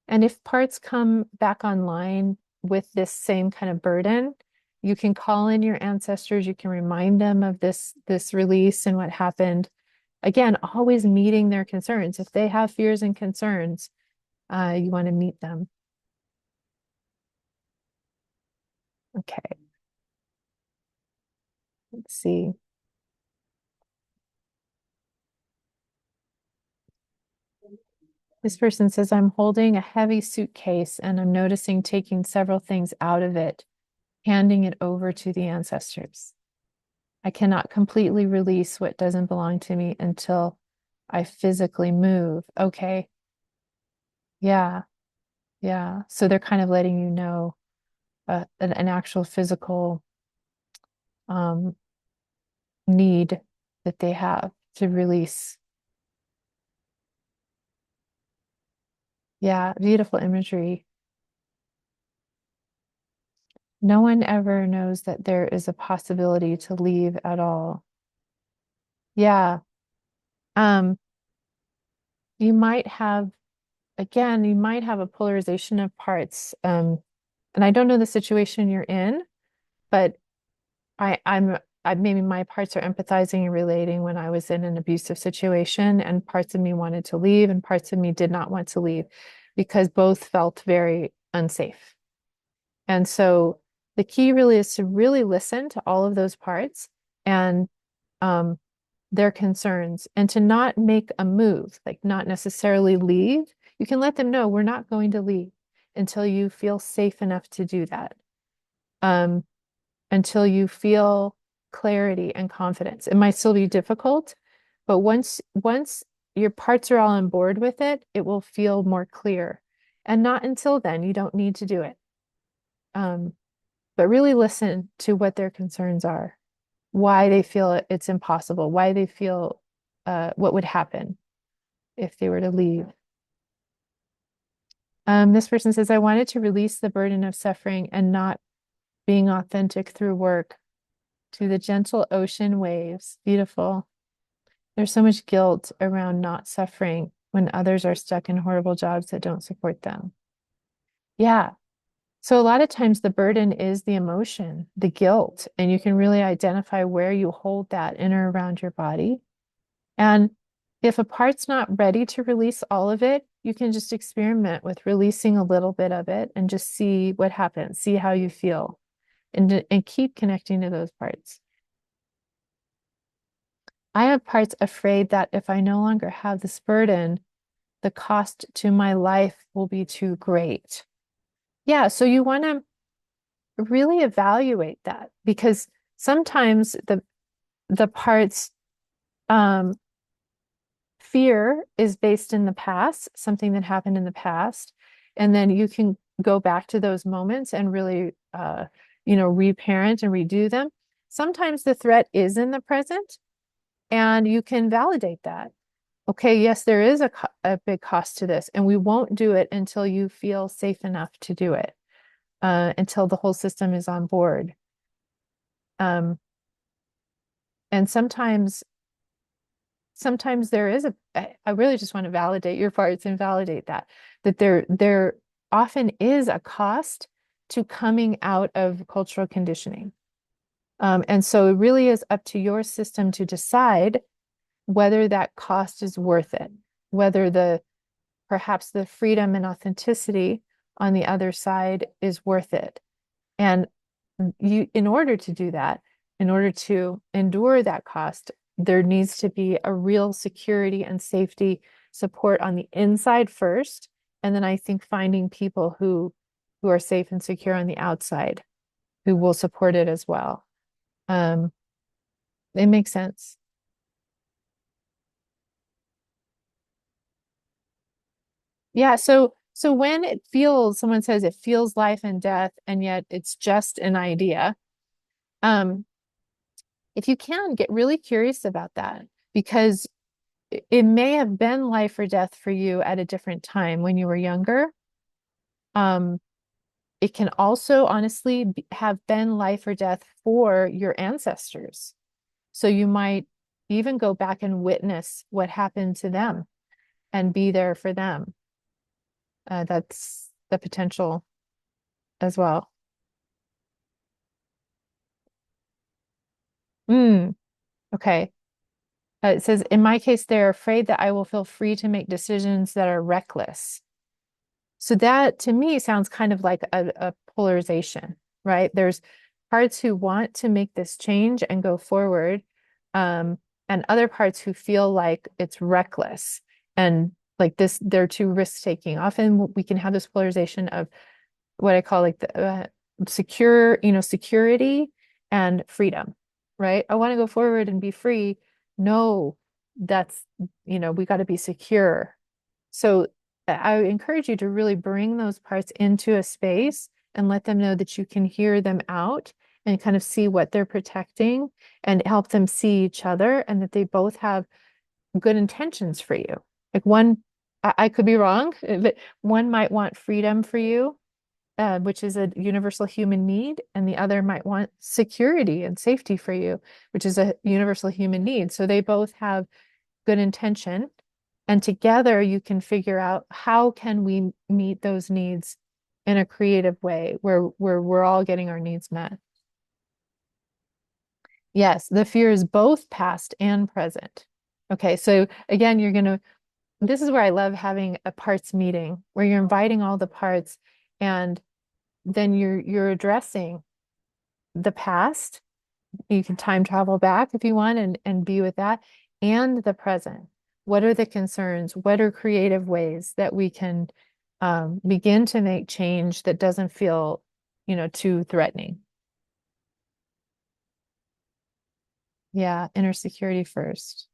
Speaker 1: And if parts come back online with this same kind of burden, you can call in your ancestors, you can remind them of this release and what happened. Again, always meeting their concerns. If they have fears and concerns, you want to meet them. Okay, let's see. This person says, I'm holding a heavy suitcase and I'm noticing taking several things out of it, handing it over to the ancestors. I cannot completely release what doesn't belong to me until I physically move. Okay. Yeah. Yeah. So they're kind of letting you know an actual physical um, need that they have to release. Yeah. Beautiful imagery. No one ever knows that there is a possibility to leave at all. Yeah. Um, you might have, again, you might have a polarization of parts. And I don't know the situation you're in, but maybe my parts are empathizing and relating when I was in an abusive situation, and parts of me wanted to leave, and parts of me did not want to leave because both felt very unsafe. And so the key really is to really listen to all of those parts and um, their concerns, and to not make a move, like not necessarily leave. You can let them know we're not going to leave until you feel safe enough to do that. Um, until you feel clarity and confidence. It might still be difficult, but once your parts are all on board with it, it will feel more clear. And not until then, you don't need to do it. Um, but really listen to what their concerns are, why they feel it's impossible, why they feel what would happen if they were to leave. This person says, I wanted to release the burden of suffering and not being authentic through work to the gentle ocean waves. Beautiful. There's so much guilt around not suffering when others are stuck in horrible jobs that don't support them. Yeah. So a lot of times the burden is the emotion, the guilt, and you can really identify where you hold that in or around your body. And if a part's not ready to release all of it, you can just experiment with releasing a little bit of it and just see what happens, see how you feel, and keep connecting to those parts. I have parts afraid that if I no longer have this burden, the cost to my life will be too great. Yeah, so you want to really evaluate that, because sometimes the parts um, fear is based in the past, something that happened in the past, and then you can go back to those moments and really reparent and redo them. Sometimes the threat is in the present, and you can validate that. Okay, yes, there is a big cost to this, and we won't do it until you feel safe enough to do it, until the whole system is on board. Um, and sometimes there is I really just want to validate your parts and validate that there often is a cost to coming out of cultural conditioning. And so it really is up to your system to decide whether that cost is worth it, whether perhaps the freedom and authenticity on the other side is worth it. And in order to do that, in order to endure that cost, there needs to be a real security and safety support on the inside first. And then I think finding people who are safe and secure on the outside, who will support it as well. Um, it makes sense. Yeah, so when someone says it feels life and death, and yet it's just an idea, um, if you can, get really curious about that, because it may have been life or death for you at a different time when you were younger. Um, it can also honestly have been life or death for your ancestors. So you might even go back and witness what happened to them and be there for them. That's the potential as well. Mm, okay. It says, in my case, they're afraid that I will feel free to make decisions that are reckless. So that to me sounds kind of like a polarization, right? There's parts who want to make this change and go forward, and other parts who feel like it's reckless and like this, they're too risk-taking. Often we can have this polarization of what I call like the security and freedom, right? I want to go forward and be free. No, that's, we got to be secure. So I encourage you to really bring those parts into a space and let them know that you can hear them out and kind of see what they're protecting, and help them see each other, and that they both have good intentions for you. Like one, I could be wrong, but one might want freedom for you, which is a universal human need, and the other might want security and safety for you, which is a universal human need. So they both have good intention, and together you can figure out how can we meet those needs in a creative way where we're all getting our needs met. Yes, the fear is both past and present. Okay, so again, this is where I love having a parts meeting where you're inviting all the parts and then you're addressing the past. You can time travel back if you want and be with that and the present. What are the concerns? What are creative ways that we can begin to make change that doesn't feel, too threatening? Yeah, inner security first.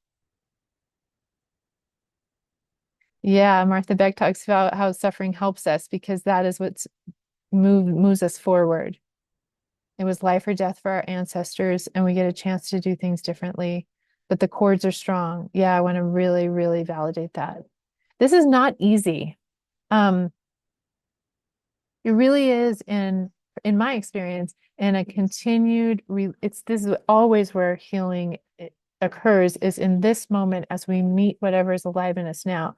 Speaker 1: Yeah, Martha Beck talks about how suffering helps us because that is what's moves us forward. It was life or death for our ancestors, and we get a chance to do things differently. But the cords are strong. Yeah, I want to really, really validate that. This is not easy. Um, it really is in my experience, in a continued it's this is always where healing occurs is in this moment as we meet whatever is alive in us now.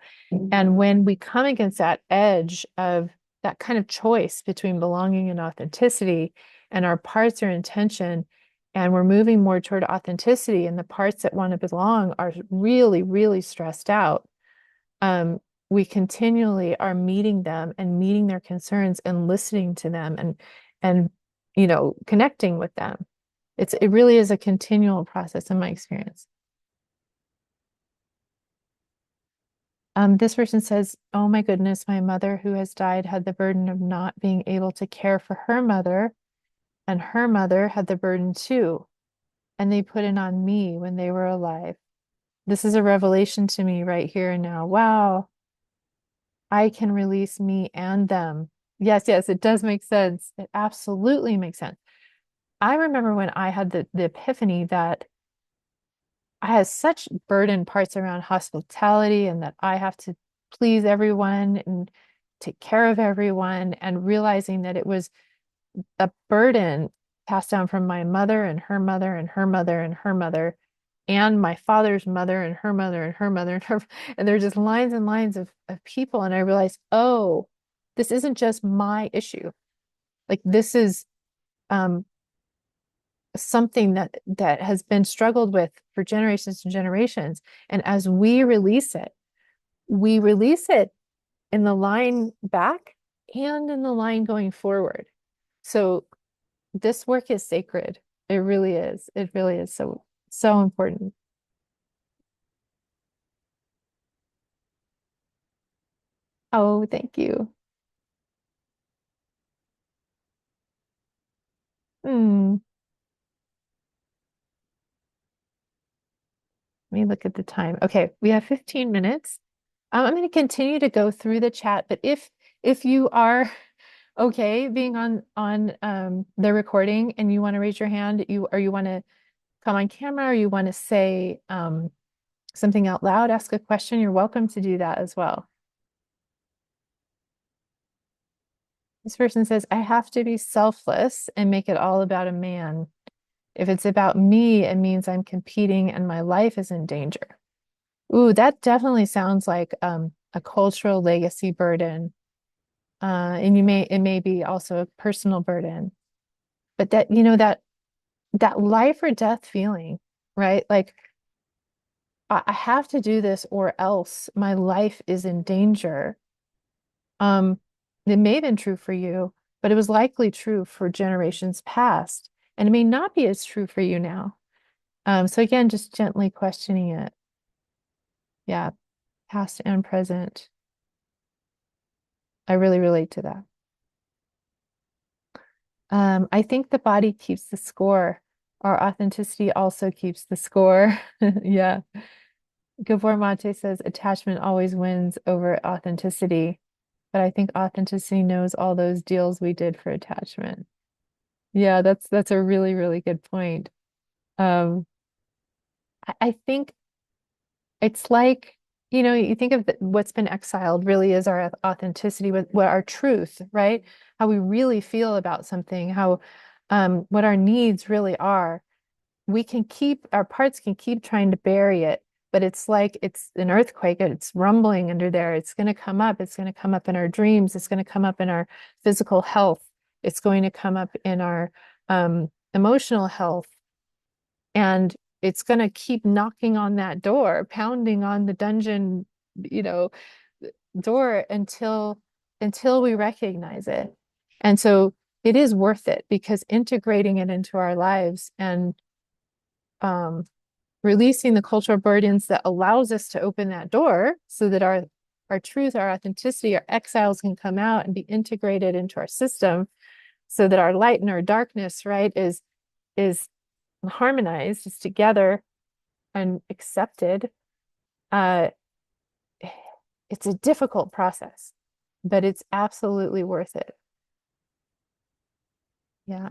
Speaker 1: And when we come against that edge of that kind of choice between belonging and authenticity, and our parts are intention, and we're moving more toward authenticity, and the parts that want to belong are really, really stressed out, um, we continually are meeting them and meeting their concerns and listening to them and connecting with them. It really is a continual process in my experience. This person says, "Oh my goodness, my mother who has died had the burden of not being able to care for her mother, and her mother had the burden too, and they put it on me when they were alive. This is a revelation to me right here and now. Wow, I can release me and them." Yes, yes, it does make sense. It absolutely makes sense. I remember when I had the epiphany that I had such burden parts around hospitality and that I have to please everyone and take care of everyone, and realizing that it was a burden passed down from my mother and her mother and her mother and her mother and my father's mother and her mother and her mother and her, and there are just lines and lines of people. And I realized, oh, this isn't just my issue. Like this is um something that has been struggled with for generations and generations. And as we release it in the line back and in the line going forward. So this work is sacred. It really is. It really is so, so important. Oh, thank you. Hmm. Let me look at the time. Okay, we have 15 minutes. I'm going to continue to go through the chat, but if you are okay being on the recording and you want to raise your hand, you want to come on camera, or you want to say something out loud, ask a question, you're welcome to do that as well. This person says, I have to be selfless and make it all about a man. If it's about me, it means I'm competing and my life is in danger. Ooh, that definitely sounds like a cultural legacy burden. And it may be also a personal burden, but that life or death feeling, right? Like I have to do this or else my life is in danger. Um, it may have been true for you, but it was likely true for generations past, and it may not be as true for you now. So again, just gently questioning it. Yeah, past and present. I really relate to that. I think the body keeps the score. Our authenticity also keeps the score. Yeah. Gabor Mate says attachment always wins over authenticity, but I think authenticity knows all those deals we did for attachment. Yeah, that's a really, really good point. Um, I think it's like, you think of what's been exiled really is our authenticity, with what our truth, right? How we really feel about something, how what our needs really are. We can keep our parts can keep trying to bury it, but it's like it's an earthquake. It's rumbling under there. It's going to come up. It's going to come up in our dreams. It's going to come up in our physical health. It's going to come up in our emotional health. And it's going to keep knocking on that door, pounding on the dungeon, you know, door until we recognize it. And so it is worth it because integrating it into our lives and um, releasing the cultural burdens that allows us to open that door so that our truth, our authenticity, our exiles can come out and be integrated into our system so that our light and our darkness, right, is harmonized, is together and accepted. Uh, it's a difficult process, but it's absolutely worth it. Yeah.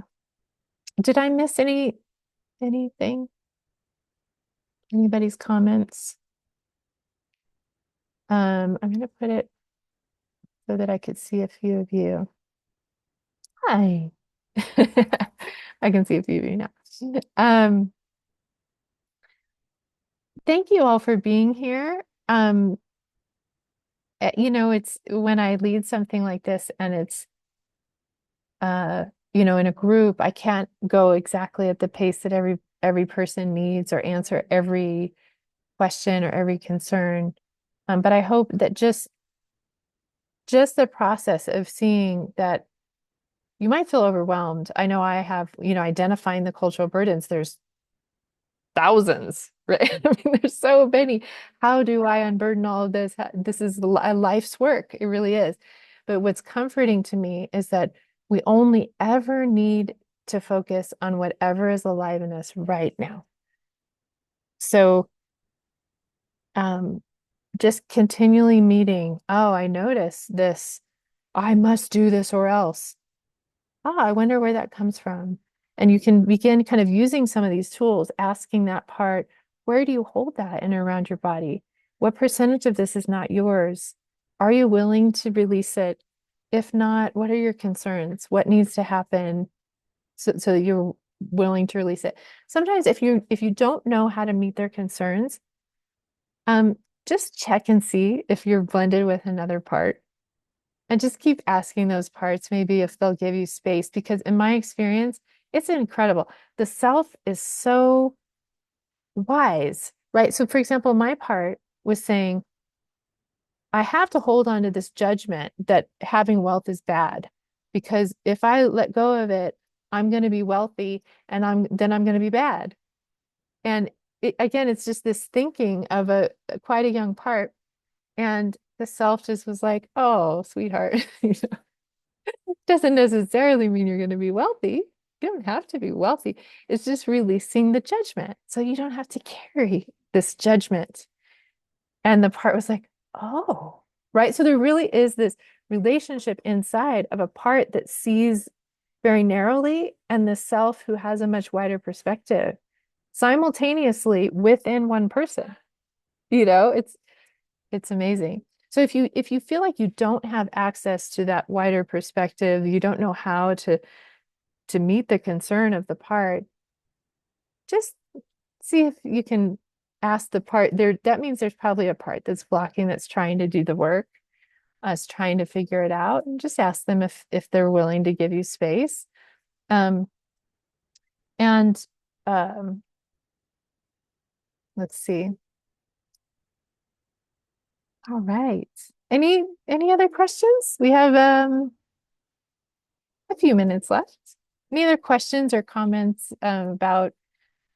Speaker 1: Did I miss anything? Anybody's comments? I'm gonna put it so that I could see a few of you. Hi. I can see a few of you now. Um, thank you all for being here. It's when I lead something like this and it's uh, in a group, I can't go exactly at the pace that every person needs or answer every question or every concern. But I hope that just the process of seeing that you might feel overwhelmed. I know I have, identifying the cultural burdens. There's thousands, right? I mean, there's so many. How do I unburden all of this? This is a life's work. It really is. But what's comforting to me is that we only ever need to focus on whatever is alive in us right now. So, um, just continually meeting, oh, I notice this. I must do this or else. I wonder where that comes from. And you can begin kind of using some of these tools, asking that part, where do you hold that in and around your body? What percentage of this is not yours? Are you willing to release it? If not, what are your concerns? What needs to happen so that you're willing to release it? Sometimes if you don't know how to meet their concerns, um, just check and see if you're blended with another part. And just keep asking those parts, maybe if they'll give you space, because in my experience, it's incredible. The self is so wise, right? So, for example, my part was saying, I have to hold on to this judgment that having wealth is bad, because if I let go of it, I'm going to be wealthy and I'm going to be bad. And again, it's just this thinking of quite a young part. And the self just was like, oh, sweetheart, doesn't necessarily mean you're going to be wealthy. You don't have to be wealthy. It's just releasing the judgment. So you don't have to carry this judgment. And the part was like, oh, right. So there really is this relationship inside of a part that sees very narrowly and the self who has a much wider perspective simultaneously within one person. It's amazing. So if you feel like you don't have access to that wider perspective, you don't know how to meet the concern of the part, just see if you can ask the part there. That means there's probably a part that's blocking, that's trying to do the work, us trying to figure it out, and just ask them if they're willing to give you space. Um, and let's see. All right. Any other questions? We have a few minutes left. Any other questions or comments about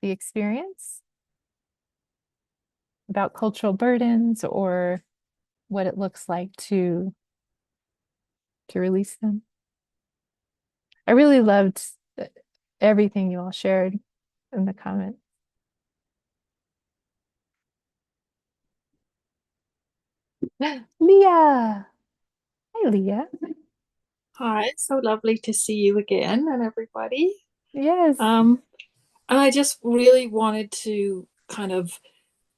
Speaker 1: the experience, about cultural burdens, or what it looks like to release them? I really loved everything you all shared in the comments. Leah. Hi, Leah.
Speaker 2: Hi, it's so lovely to see you again and everybody.
Speaker 1: Yes.
Speaker 2: Um, and I just really wanted to kind of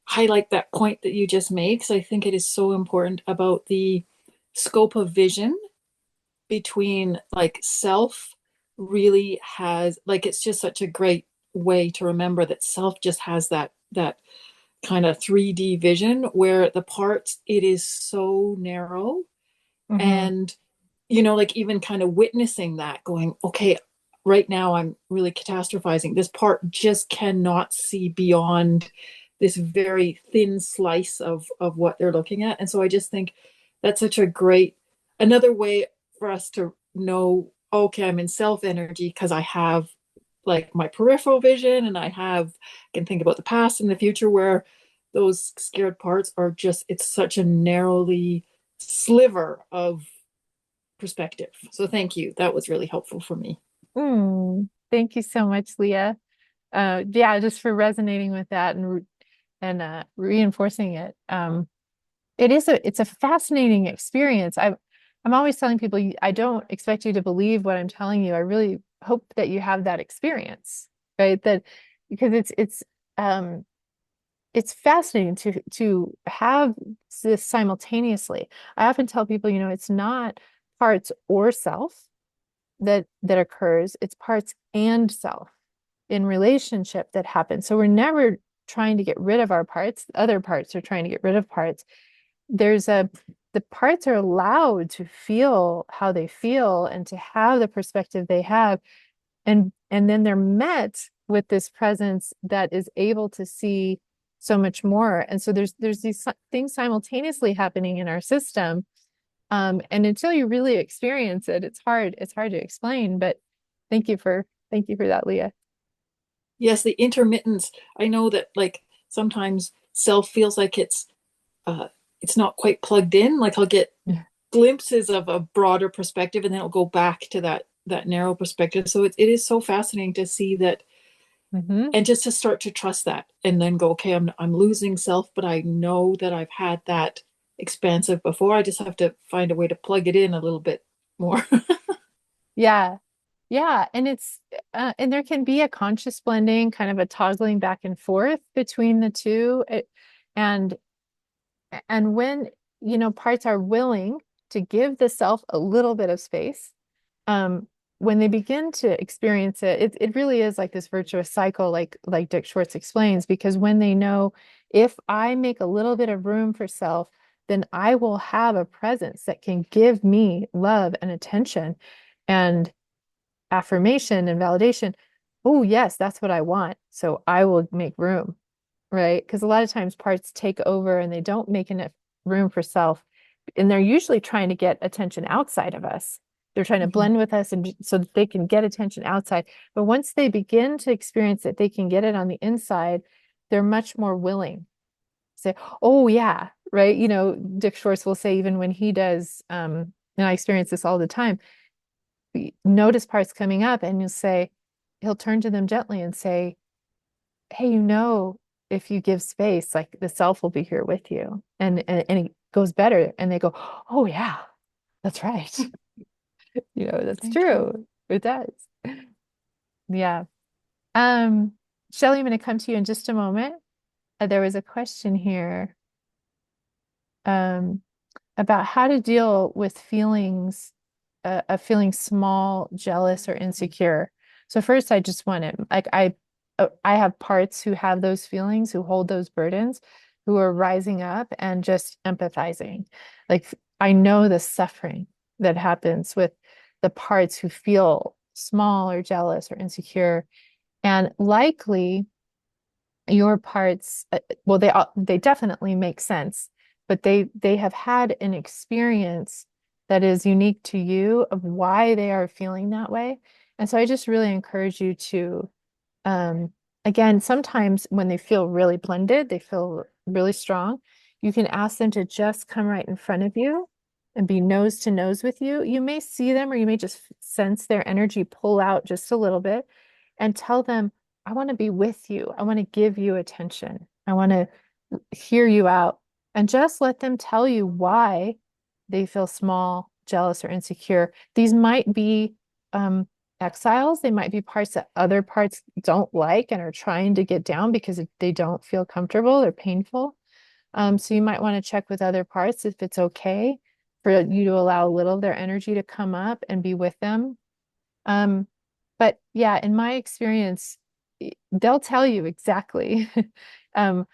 Speaker 2: highlight that point that you just made because I think it is so important about the scope of vision between like self really has like it's just such a great way to remember that self just has that kind of 3D vision where the parts, it is so narrow.
Speaker 1: Hmm.
Speaker 2: And, like even kind of witnessing that, going, okay, right now I'm really catastrophizing. This part just cannot see beyond this very thin slice of what they're looking at. And so I just think that's such a great, another way for us to know, okay, I'm in self energy because I have like my peripheral vision and can think about the past and the future, where those scared parts are just, it's such a narrowly sliver of perspective. So thank you. That was really helpful for me.
Speaker 1: Thank you so much, Leah. Yeah, just for resonating with that and reinforcing it. It's a fascinating experience. I'm always telling people I don't expect you to believe what I'm telling you. I really hope that you have that experience, right? That because um it's fascinating to have this simultaneously. I often tell people, it's not parts or self that occurs, it's parts and self in relationship that happens. So we're never trying to get rid of our parts. Other parts are trying to get rid of parts. There's a The parts are allowed to feel how they feel and to have the perspective they have, and then they're met with this presence that is able to see so much more. And so there's these things simultaneously happening in our system, and until you really experience it, it's hard to explain. But thank you for that, Leah.
Speaker 2: Yes, the intermittence. I know that like sometimes self feels like uh it's not quite plugged in. Like I'll get
Speaker 1: Yeah.
Speaker 2: glimpses of a broader perspective and then it'll go back to that narrow perspective. So it is so fascinating to see that,
Speaker 1: Hmm.
Speaker 2: and just to start to trust that and then go, okay, I'm losing self, but I know that I've had that expansive before. I just have to find a way to plug it in a little bit more.
Speaker 1: Yeah. Yeah, and there can be a conscious blending, kind of a toggling back and forth between the two. And when parts are willing to give the self a little bit of space, um, when they begin to experience it, it really is like this virtuous cycle, like Dick Schwartz explains, because when they know, if I make a little bit of room for self, then I will have a presence that can give me love and attention and affirmation and validation. Oh, yes, that's what I want. So I will make room, right? Because a lot of times parts take over and they don't make enough room for self. And they're usually trying to get attention outside of us. They're trying to
Speaker 2: Mhm.
Speaker 1: blend with us and so that they can get attention outside. But once they begin to experience that they can get it on the inside, they're much more willing. Say, oh yeah, right. Dick Schwartz will say, even when he does, and I experience this all the time, notice parts coming up and he'll turn to them gently and say, hey, if you give space, like the self will be here with you. And it goes better. And they go, oh yeah, that's right. That's
Speaker 2: Thank you.
Speaker 1: true. It does. Yeah. Um, Shelley, I'm going to come to you in just a moment. There was a question here. Um, about how to deal with feelings of feeling small, jealous, or insecure. So first, I just want to like I have parts who have those feelings, who hold those burdens, who are rising up and just empathizing. Like I know the suffering that happens with the parts who feel small or jealous or insecure, and likely your parts, well, they definitely make sense, but they have had an experience that is unique to you of why they are feeling that way. And so I just really encourage you to, um, again, sometimes when they feel really blended, they feel really strong, you can ask them to just come right in front of you and be nose to nose with you. You may see them or you may just sense their energy pull out just a little bit, and tell them, I want to be with you. I want to give you attention. I want to hear you out. And just let them tell you why they feel small, jealous, or insecure. These might be exiles. They might be parts that other parts don't like and are trying to get down because they don't feel comfortable. They're painful. So you might want to check with other parts if it's okay for you to allow a little of their energy to come up and be with them. Um, but yeah, in my experience, they'll tell you exactly. Um,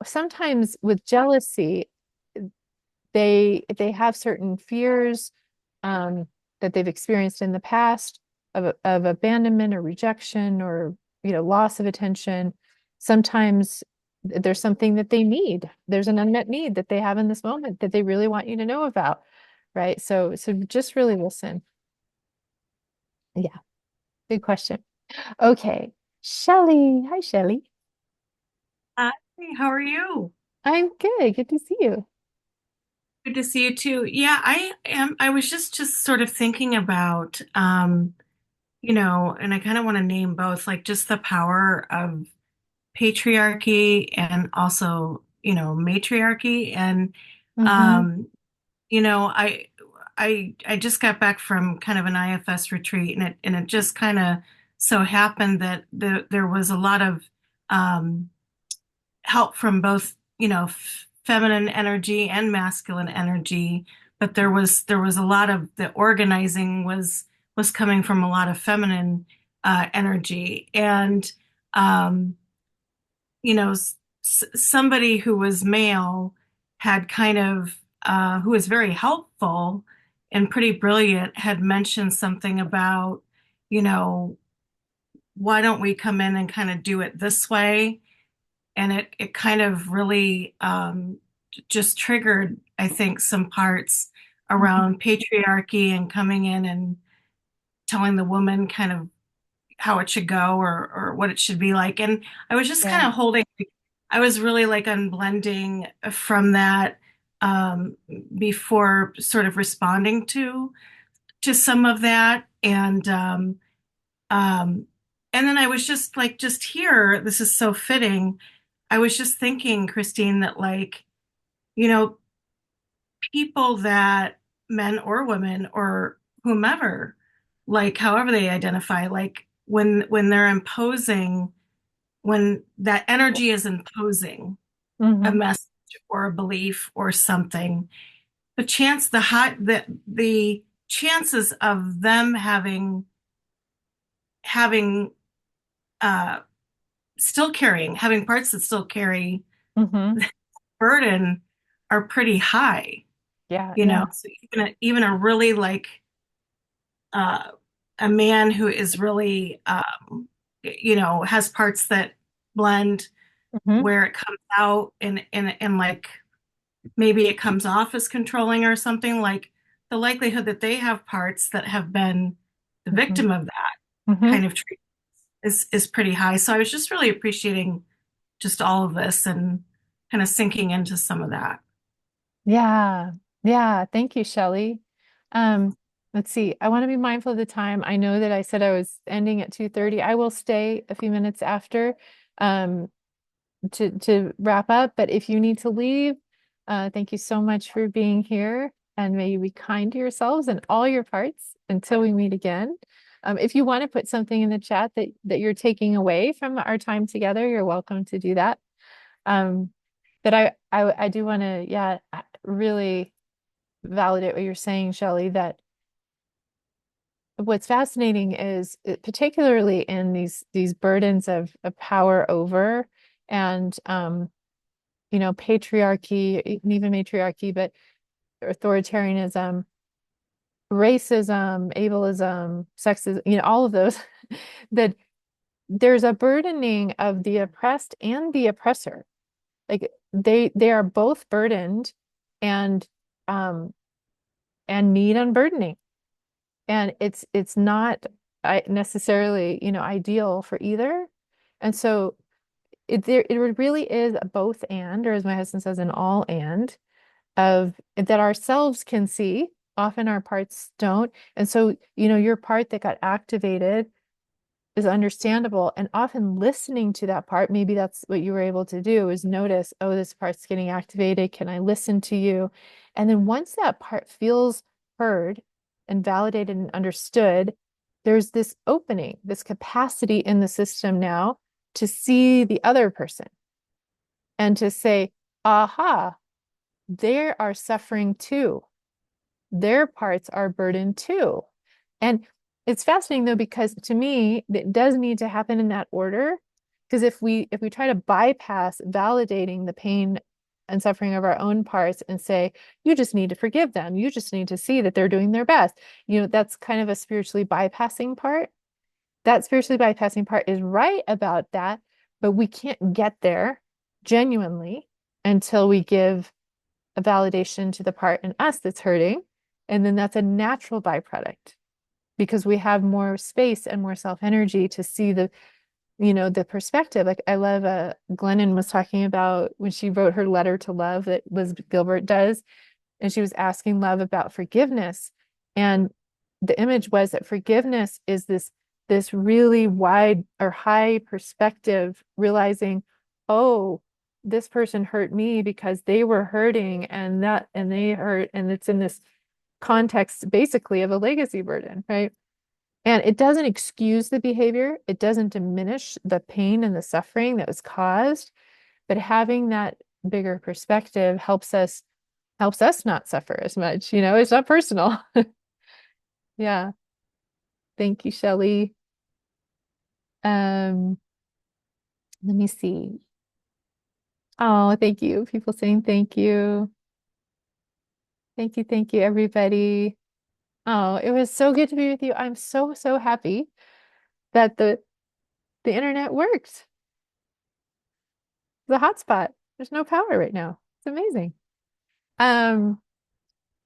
Speaker 1: sometimes with jealousy, they have certain fears that they've experienced in the past of abandonment or rejection or loss of attention. Sometimes there's something that they need. There's an unmet need that they have in this moment that they really want you to know about, right? So just really listen. Yeah, good question. Okay, Shelley. Hi, Shelley.
Speaker 3: Hi, how are you?
Speaker 1: I'm good. Good to see you.
Speaker 3: Good to see you too. Yeah, I am. I was just sort of thinking about, and I kind of want to name both, like just the power of patriarchy and also, matriarchy. And,
Speaker 1: Mm-hmm.
Speaker 3: um, you know, I, I just got back from kind of an IFS retreat, and it just kind of so happened that there was a lot of, um, help from both, feminine energy and masculine energy, but there was a lot of the organizing was coming from a lot of feminine energy, and um, somebody who was male had kind of who was very helpful and pretty brilliant had mentioned something about, you know, why don't we come in and kind of do it this way? And it kind of really just triggered, I think, some parts
Speaker 1: Mm-hmm.
Speaker 3: around patriarchy and coming in and telling the woman kind of how it should go or what it should be like. And I was just kind
Speaker 1: Yeah.
Speaker 3: of holding, I was really like unblending from that um, before sort of responding to some of that. Um, and then I was just like, just here, this is so fitting. I was just thinking, Christine, that like, you know, people that men or women or whomever, like however they identify, like when they're imposing, when that energy is imposing a
Speaker 1: Mm-hmm.
Speaker 3: message or a belief or something, the chances of them having uh still carrying having parts that still carry
Speaker 1: Mm-hmm.
Speaker 3: burden are pretty high,
Speaker 1: Yeah. Yeah.
Speaker 3: so even a really like uh a man who is really has parts that blend
Speaker 1: Mm-hmm.
Speaker 3: where it comes out and like maybe it comes off as controlling or something, like the likelihood that they have parts that have been the
Speaker 1: Mm-hmm.
Speaker 3: victim of that
Speaker 1: Mm-hmm.
Speaker 3: kind of treatment is pretty high. So I was just really appreciating just all of this and kind of sinking into some of that.
Speaker 1: Yeah. Yeah. Thank you, Shelley. Um, let's see. I want to be mindful of the time. I know that I said I was ending at 2:30. I will stay a few minutes after um to wrap up, but if you need to leave, thank you so much for being here and may you be kind to yourselves and all your parts until we meet again. If you want to put something in the chat that you're taking away from our time together, you're welcome to do that. Um, but I do want to, yeah, really validate what you're saying, Shelley, that what's fascinating is particularly in these burdens of power over and patriarchy, even matriarchy, but authoritarianism, racism, ableism, sexism, all of those, that there's a burdening of the oppressed and the oppressor. Like they are both burdened and um need unburdening. And it's not necessarily, ideal for either. And so it really is a both and, or as my husband says, an all and of that ourselves can see. Often our parts don't. And so, your part that got activated is understandable. And often listening to that part, maybe that's what you were able to do is notice, oh, this part's getting activated. Can I listen to you? And then once that part feels heard and validated and understood, there's this opening, this capacity in the system now to see the other person and to say, aha, they are suffering too. Their parts are burdened too. And it's fascinating though, because to me, it does need to happen in that order. Because if we try to bypass validating the pain and suffering of our own parts and say, you just need to forgive them, you just need to see that they're doing their best, that's kind of a spiritually bypassing part. That spiritually bypassing part is right about that, but we can't get there genuinely until we give a validation to the part in us that's hurting. And then that's a natural byproduct because we have more space and more self energy to see the perspective. Like I love Glennon was talking about when she wrote her letter to love that Liz Gilbert does, and she was asking love about forgiveness. And the image was that forgiveness is this really wide or high perspective, realizing, oh, this person hurt me because they were hurting and they hurt, and it's in this context basically of a legacy burden, right? And it doesn't excuse the behavior, it doesn't diminish the pain and the suffering that was caused, but having that bigger perspective helps us not suffer as much. It's not personal. Yeah. Thank you, Shelley. Um, Let me see. Oh, thank you. People saying thank you. Thank you, everybody. Oh, it was so good to be with you. I'm so, so happy that the internet worked. The hotspot. There's no power right now. It's amazing. Um,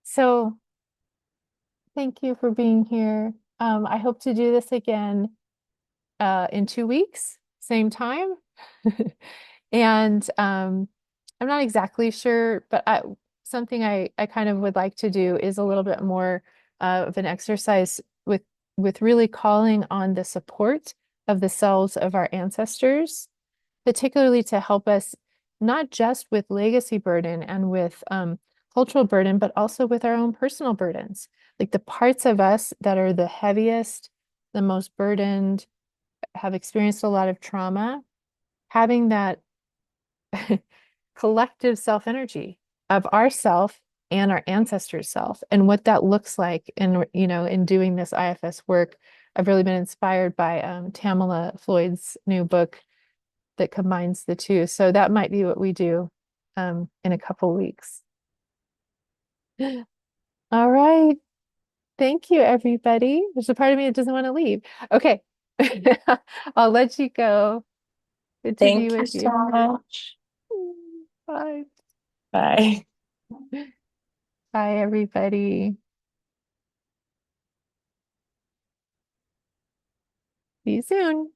Speaker 1: so thank you for being here. I hope to do this again in 2 weeks, same time. And I'm not exactly sure, but something I kind of would like to do is a little bit more of an exercise with really calling on the support of the selves of our ancestors, particularly to help us not just with legacy burden and with cultural burden, but also with our own personal burdens. Like the parts of us that are the heaviest, the most burdened, have experienced a lot of trauma, having that collective self energy of ourself and our ancestors' self and what that looks like in doing this IFS work. I've really been inspired by Tamala Floyd's new book that combines the two. So that might be what we do in a couple weeks. All right. Thank you, everybody. There's a part of me that doesn't want to leave. Okay. I'll let you go. Good to be
Speaker 4: Thank you
Speaker 1: with
Speaker 4: so
Speaker 1: you.
Speaker 4: much.
Speaker 1: Bye.
Speaker 4: Bye.
Speaker 1: Bye, everybody. See you soon.